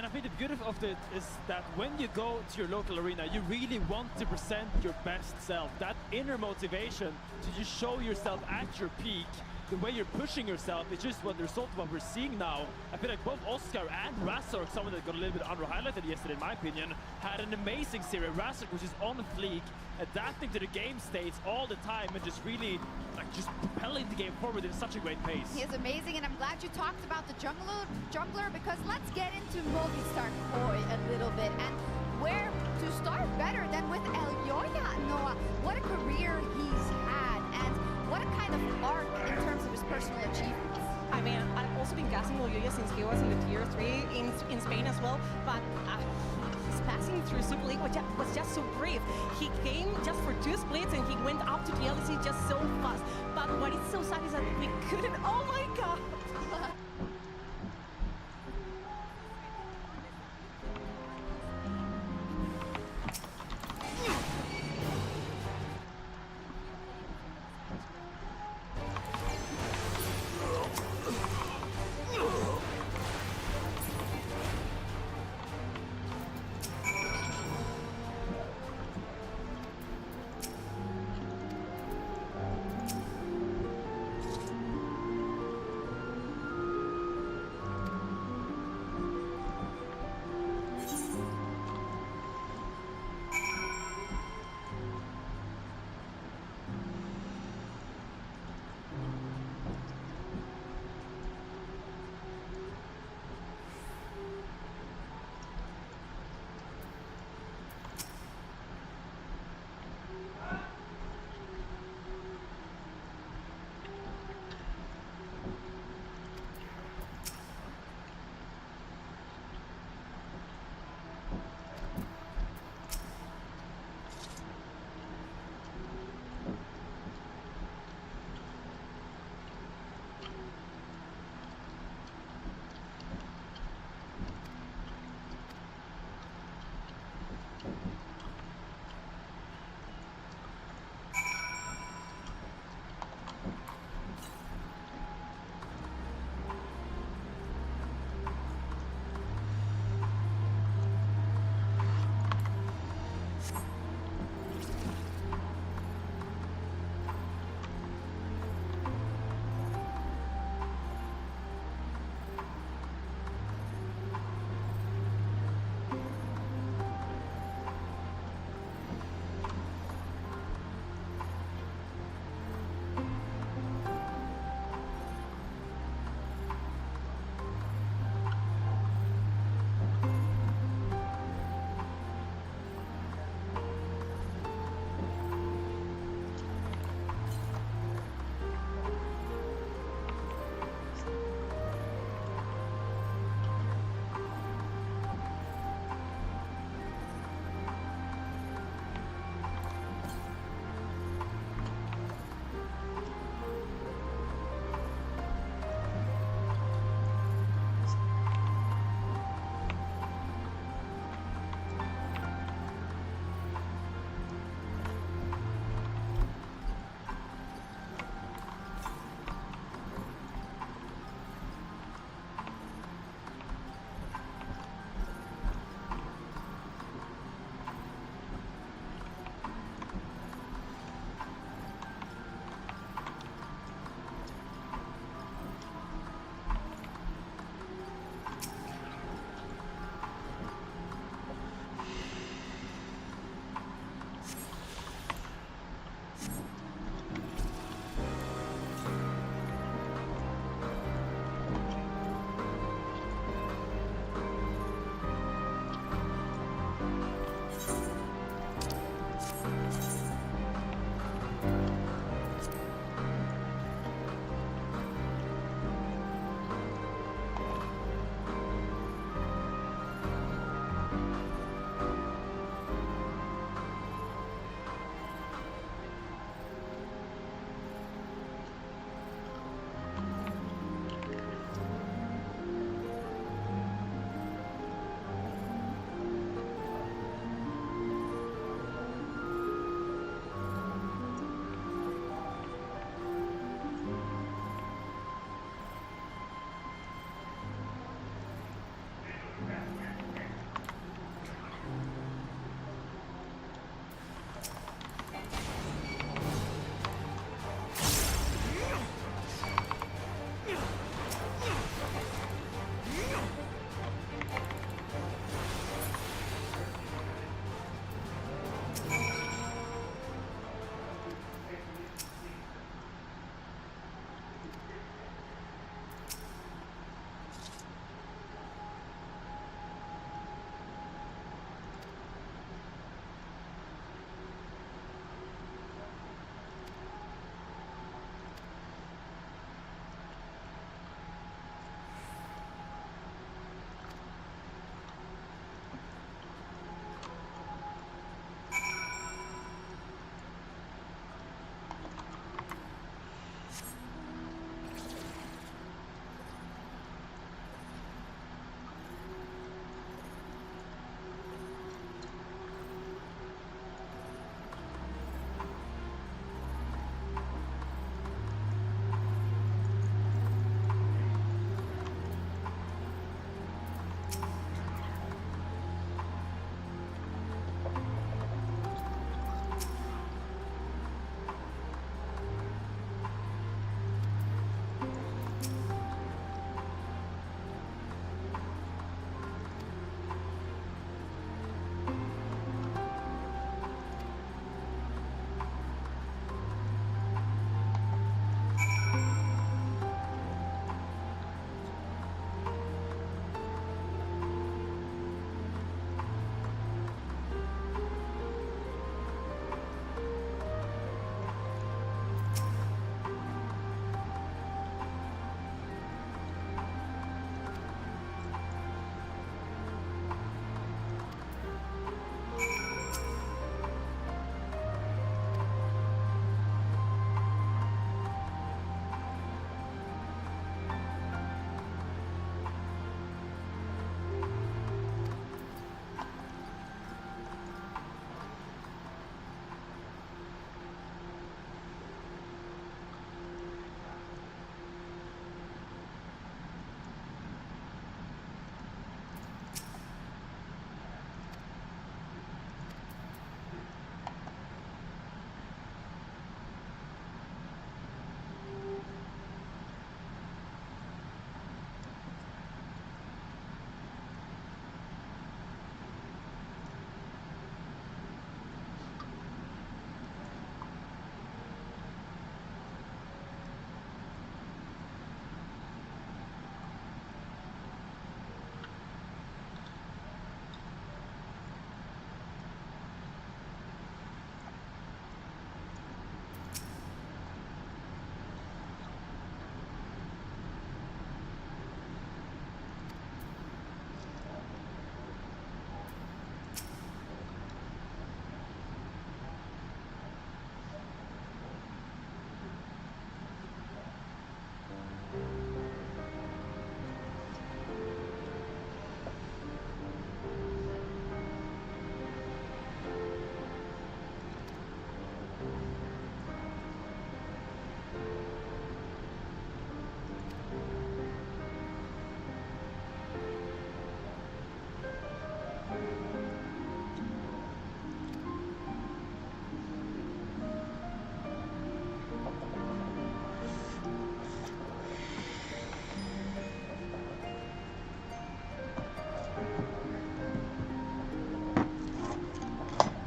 And I think the beauty of it is that when you go to your local arena, you really want to present your best self. That inner motivation to just show yourself at your peak. The way you're pushing yourself is just what the result of what we're seeing now. I feel like both Oscar and Razork, someone that got a little bit under-highlighted yesterday in my opinion, had an amazing series. Razork was just on fleek, adapting to the game states all the time and just really like just propelling the game forward in such a great pace. He is amazing, and I'm glad you talked about the jungler because let's get into multi-star Koi a little bit. And where to start better than with Elyoya, Noah? What a career he's had, and what a kind of arc in terms of his personal achievements. I mean, I've also been gassing Elyoya since he was in the tier 3 in Spain as well, but his passing through Super League was just so brief. He came just for 2 splits and he went up to the LEC just so fast. But what is so sad is that we couldn't, oh my god!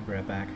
be right back.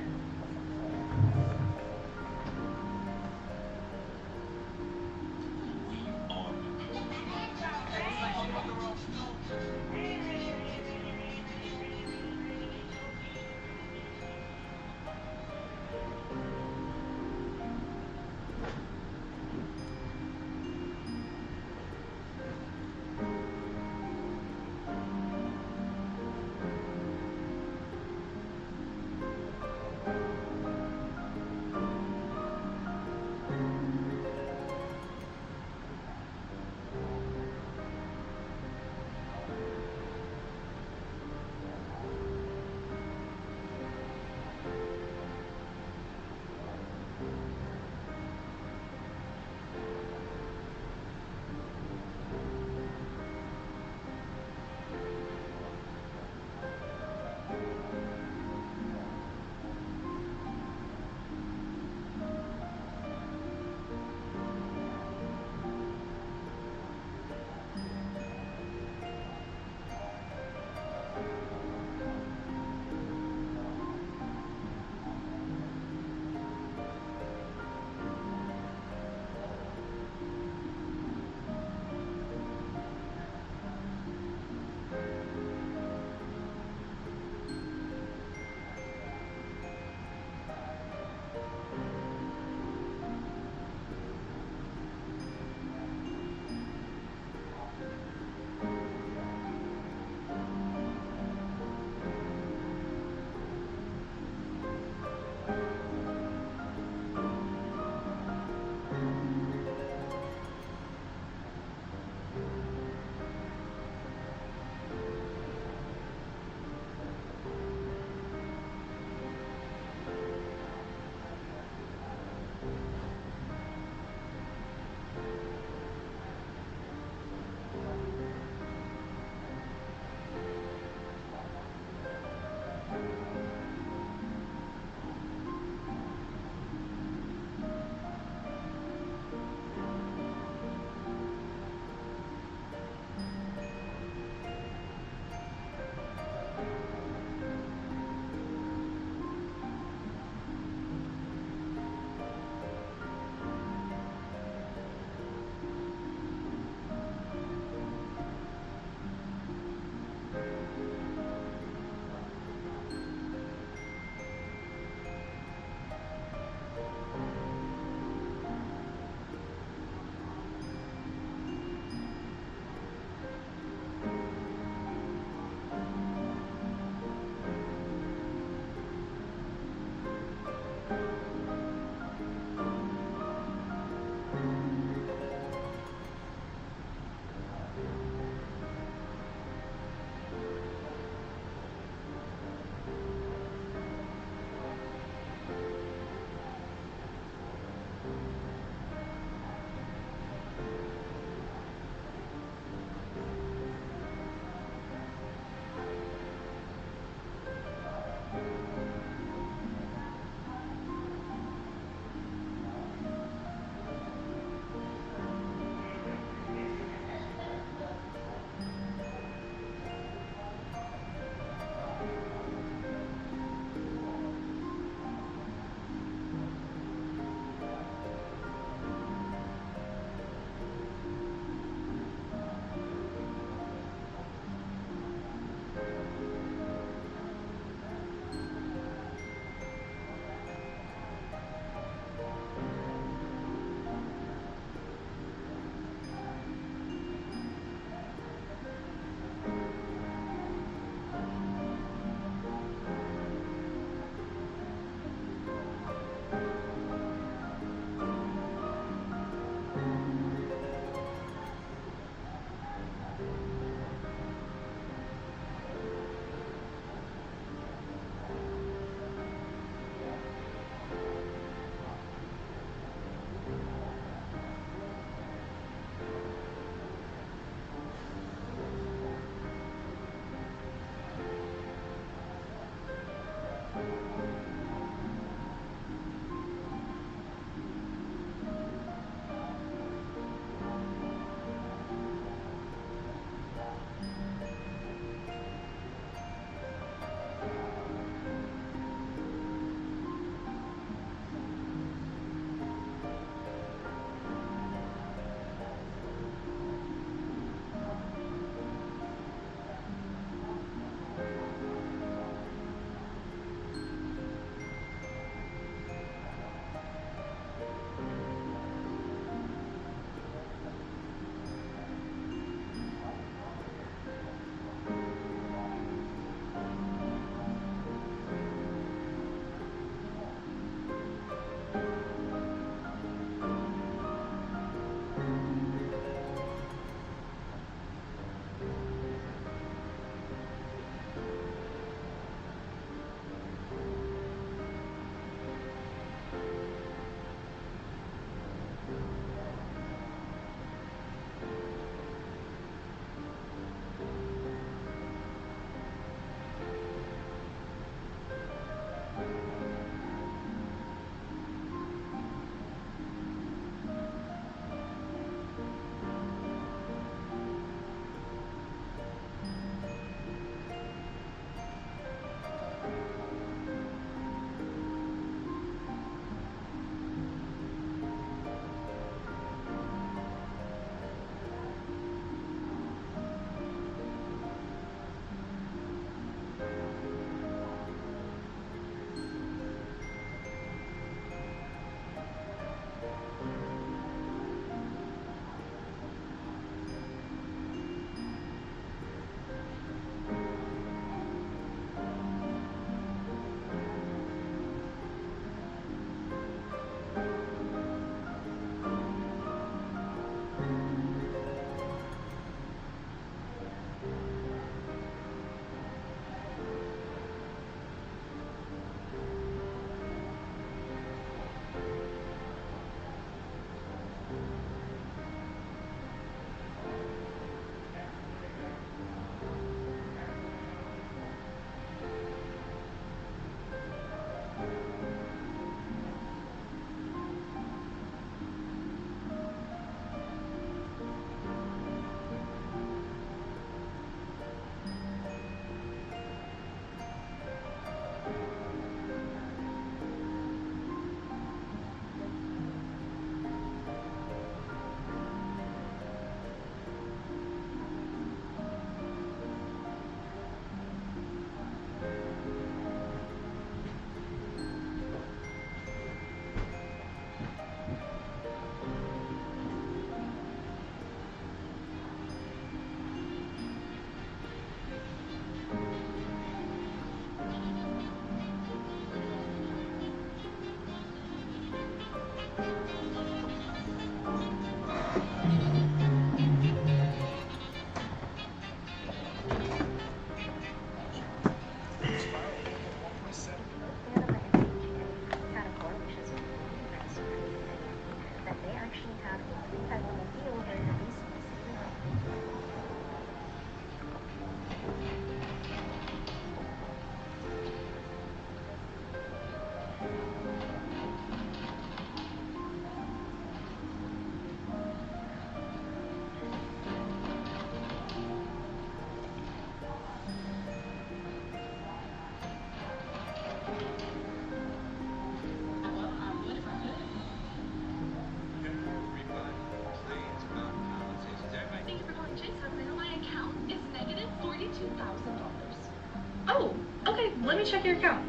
Oh, okay, let me check your account.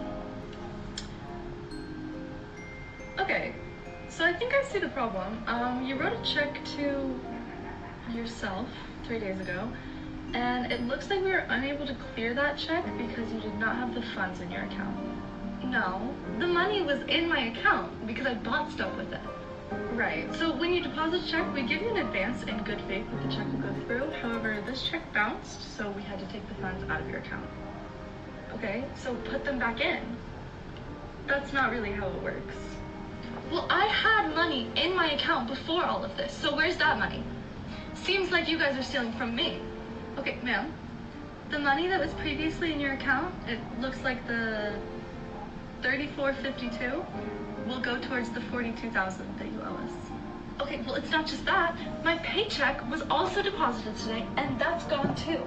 Okay, so I think I see the problem. You wrote a check to yourself 3 days ago, and it looks like we were unable to clear that check because you did not have the funds in your account. No, the money was in my account because I bought stuff with it. Right, so when you deposit a check, we give you an advance in good faith that the check will go through. However, this check bounced, so we had to take the funds out of your account. Okay, so put them back in. That's not really how it works. Well, I had money in my account before all of this, so where's that money? Seems like you guys are stealing from me. Okay, ma'am, the money that was previously in your account, it looks like the $34.52 will go towards the $42,000 that you owe us. Okay, well, it's not just that. My paycheck was also deposited today, and that's gone too.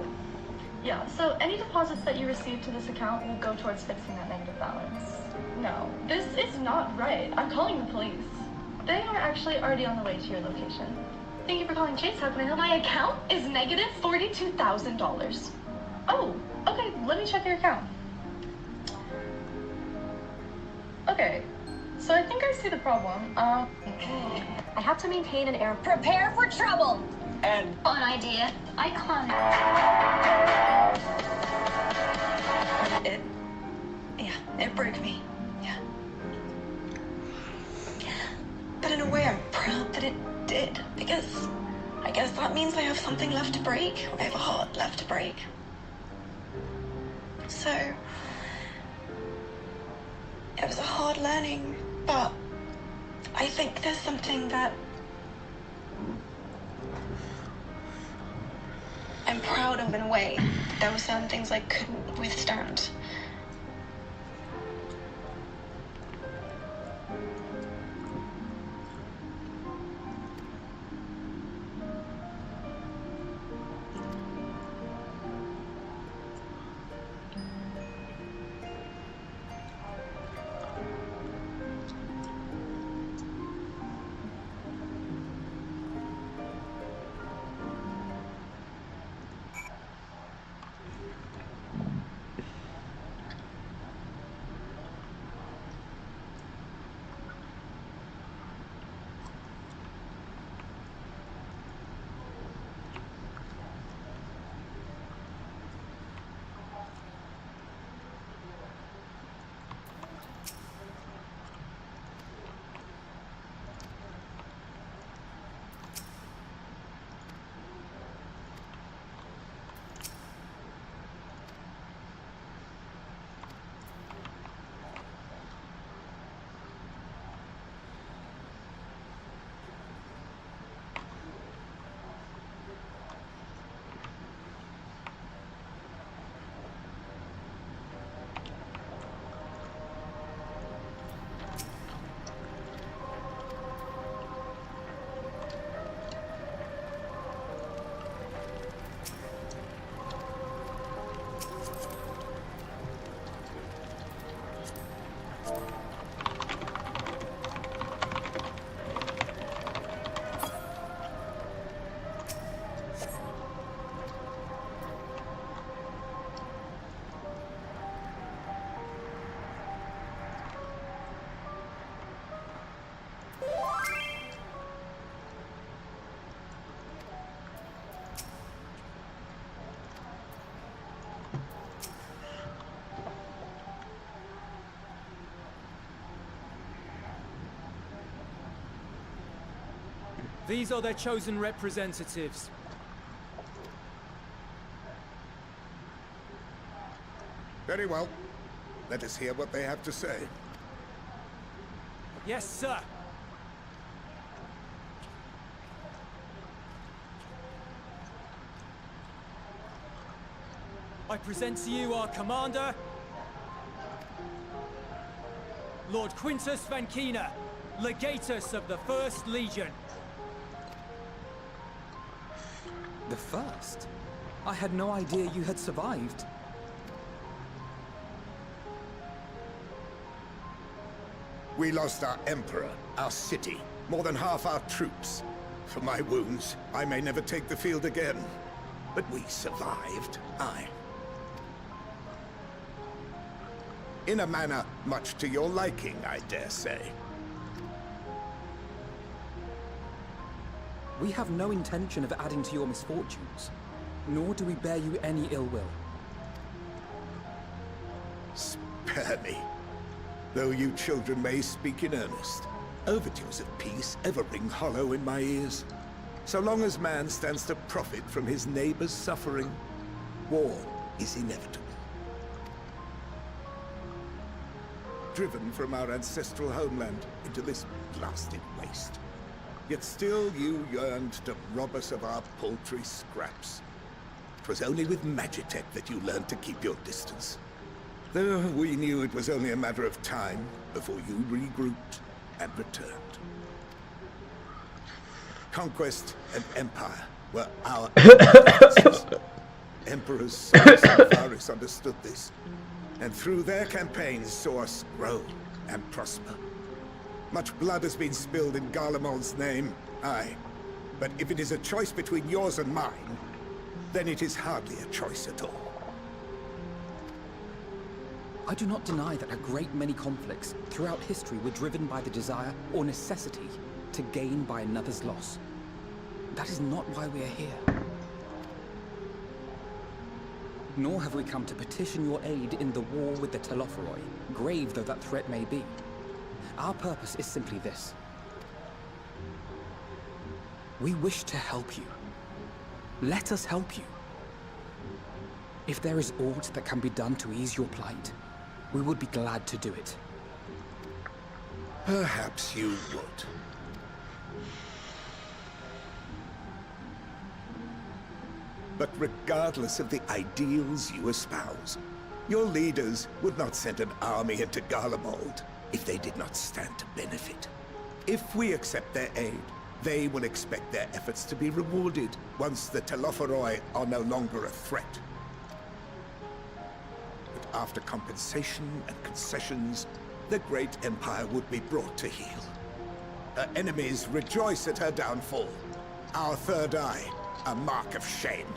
Yeah, so any deposits that you receive to this account will go towards fixing that negative balance. No, this is not right. I'm calling the police. They are actually already on the way to your location. Thank you for calling Chase. How can I help? My account is negative $42,000. Oh, okay, let me check your account. Okay, so I think I see the problem. Okay. I have to maintain an air. Prepare for trouble! And fun idea. Iconic. It broke me. Yeah. But in a way, I'm proud that it did, because I guess that means I have something left to break. I have a heart left to break. So, it was a hard learning, but I think there's something that I'm proud of in a way. There were certain things I couldn't withstand. These are their chosen representatives. Very well. Let us hear what they have to say. Yes, sir. I present to you our commander, Lord Quintus Van Kina, Legatus of the First Legion. The First? I had no idea you had survived. We lost our Emperor, our city, more than half our troops. For my wounds, I may never take the field again. But we survived, aye. In a manner much to your liking, I dare say. We have no intention of adding to your misfortunes, nor do we bear you any ill will. Spare me. Though you children may speak in earnest, overtures of peace ever ring hollow in my ears. So long as man stands to profit from his neighbor's suffering, war is inevitable. Driven from our ancestral homeland into this blasted waste. Yet still you yearned to rob us of our paltry scraps. 'Twas only with Magitech that you learned to keep your distance. Though we knew it was only a matter of time before you regrouped and returned. Conquest and empire were our Emperors Cyrus and Varus understood this, and through their campaigns saw us grow and prosper. Much blood has been spilled in Garlemald's name, aye. But if it is a choice between yours and mine, then it is hardly a choice at all. I do not deny that a great many conflicts throughout history were driven by the desire or necessity to gain by another's loss. That is not why we are here. Nor have we come to petition your aid in the war with the Telophoroi, grave though that threat may be. Our purpose is simply this. We wish to help you. Let us help you. If there is aught that can be done to ease your plight, we would be glad to do it. Perhaps you would. But regardless of the ideals you espouse, your leaders would not send an army into Garlemald if they did not stand to benefit. If we accept their aid, they will expect their efforts to be rewarded once the Telophoroi are no longer a threat. But after compensation and concessions, the great empire would be brought to heel. Her enemies rejoice at her downfall. Our third eye, a mark of shame.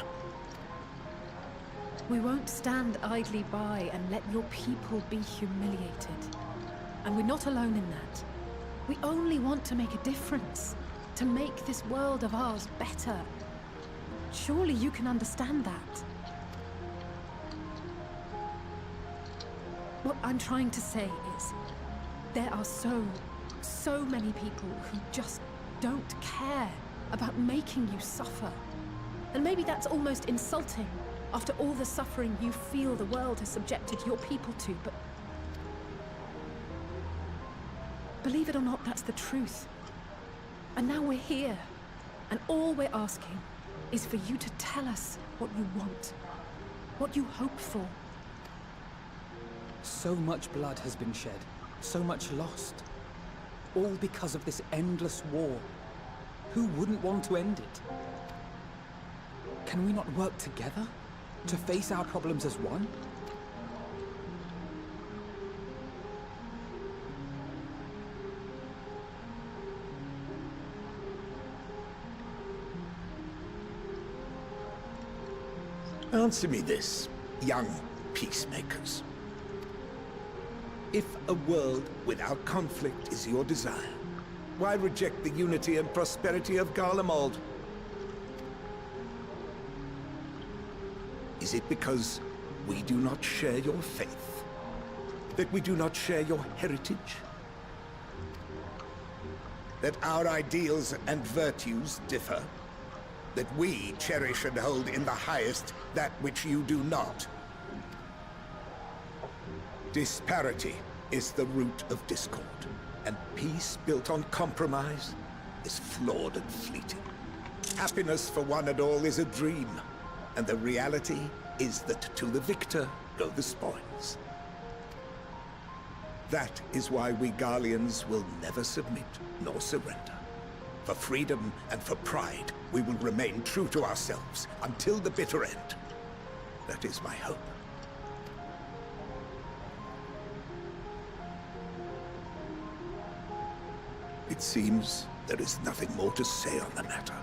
We won't stand idly by and let your people be humiliated. And we're not alone in that. We only want to make a difference. To make this world of ours better. Surely you can understand that. What I'm trying to say is, there are so many people who just don't care about making you suffer. And maybe that's almost insulting after all the suffering you feel the world has subjected your people to, but believe it or not, that's the truth. And now we're here, and all we're asking is for you to tell us what you want, what you hope for. So much blood has been shed, so much lost. All because of this endless war. Who wouldn't want to end it? Can we not work together to face our problems as one? Answer me this, young peacemakers. If a world without conflict is your desire, why reject the unity and prosperity of Garlemald? Is it because we do not share your faith? That we do not share your heritage? That our ideals and virtues differ? That we cherish and hold in the highest that which you do not? Disparity is the root of discord, and peace built on compromise is flawed and fleeting. Happiness for one and all is a dream, and the reality is that to the victor go the spoils. That is why we Garleans will never submit nor surrender. For freedom and for pride, we will remain true to ourselves until the bitter end. That is my hope. It seems there is nothing more to say on the matter.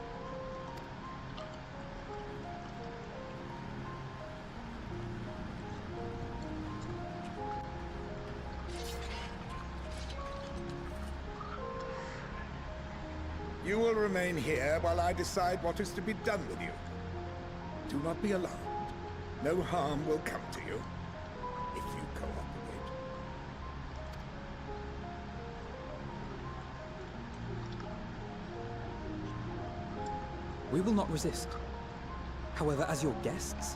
You will remain here while I decide what is to be done with you. Do not be alarmed. No harm will come to you if you cooperate. We will not resist. However, as your guests,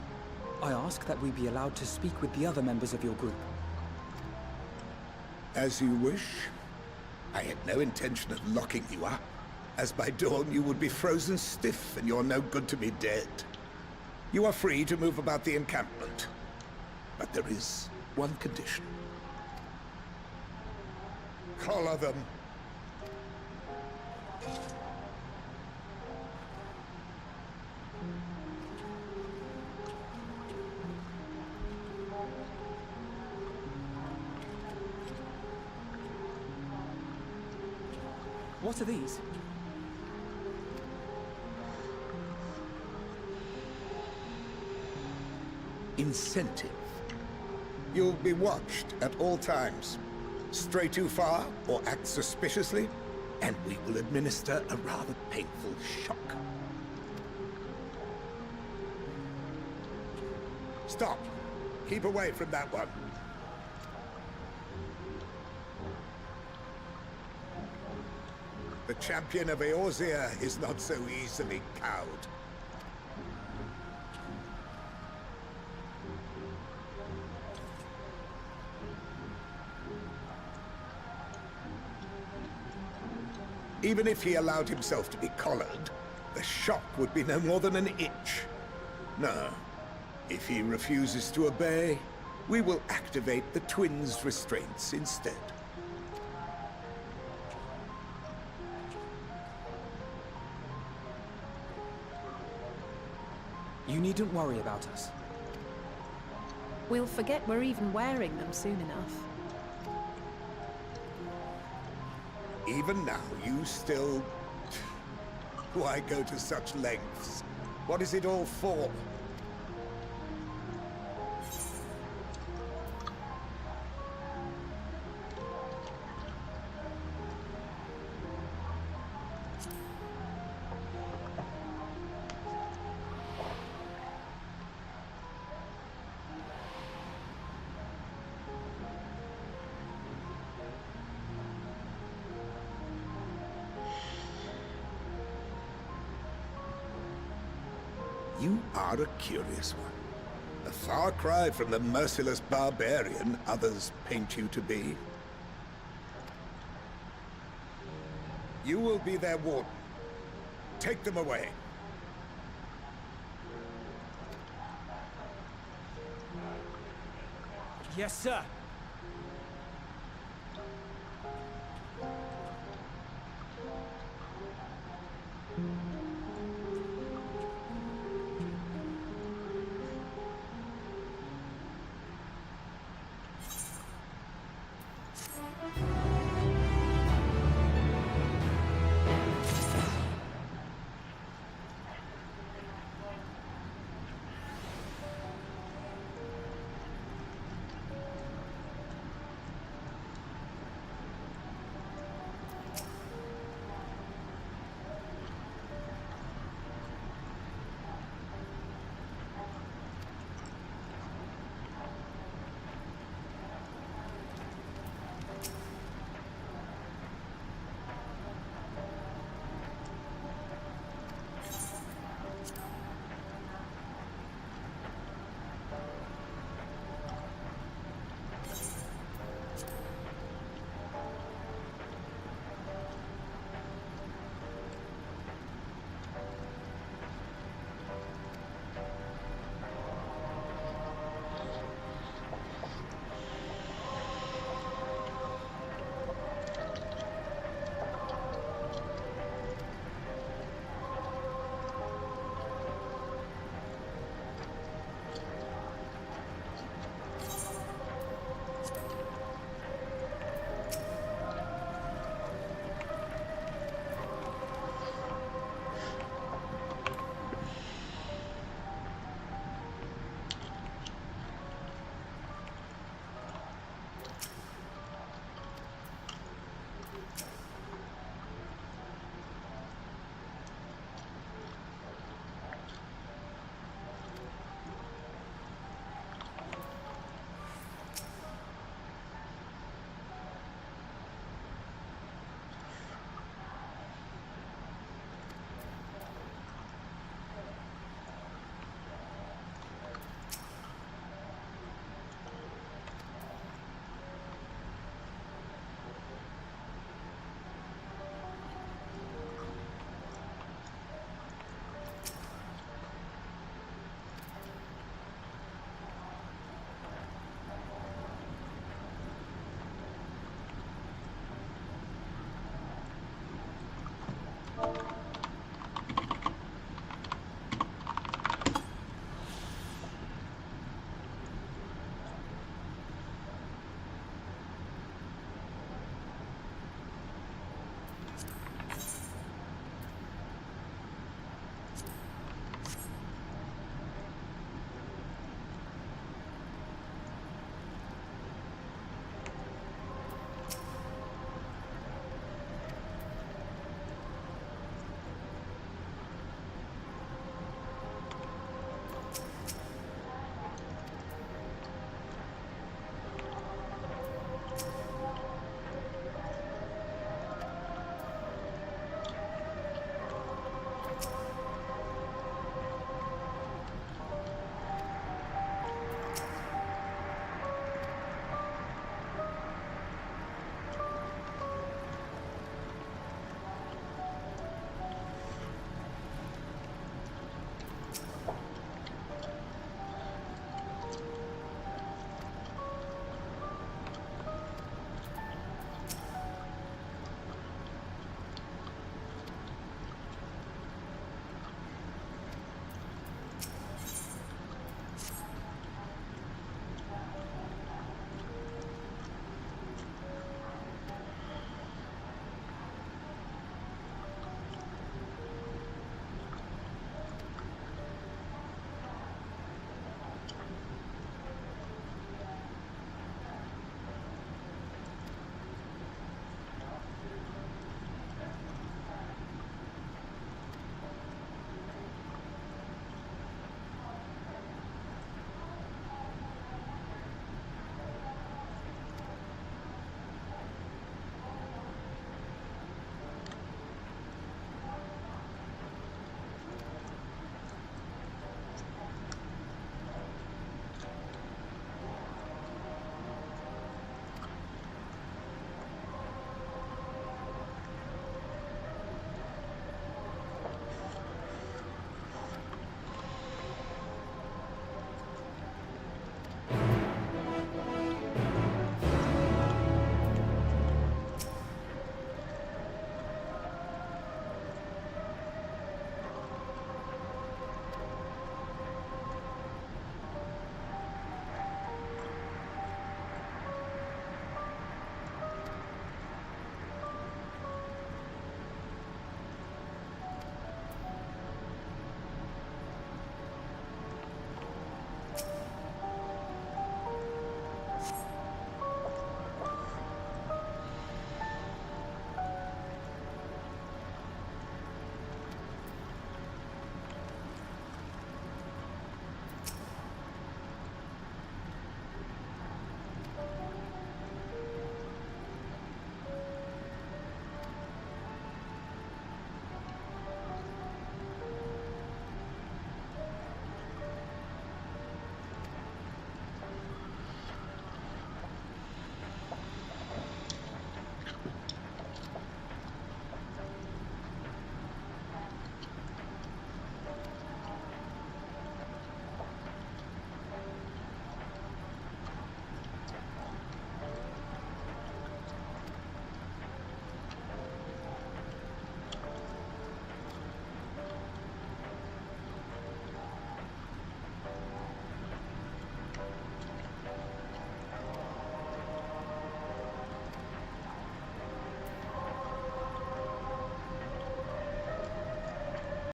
I ask that we be allowed to speak with the other members of your group. As you wish. I had no intention of locking you up, as by dawn you would be frozen stiff and you're no good to me dead. You are free to move about the encampment, but there is one condition. Collar them. What are these? Incentive. You'll be watched at all times. Stray too far or act suspiciously, and we will administer a rather painful shock. Stop. Keep away from that one. The champion of Eorzea is not so easily cowed. Even if he allowed himself to be collared, the shock would be no more than an itch. No. If he refuses to obey, we will activate the twins' restraints instead. You needn't worry about us. We'll forget we're even wearing them soon enough. Even now, you still... Why go to such lengths? What is it all for? You are a curious one. A far cry from the merciless barbarian others paint you to be. You will be their warden. Take them away. Yes, sir.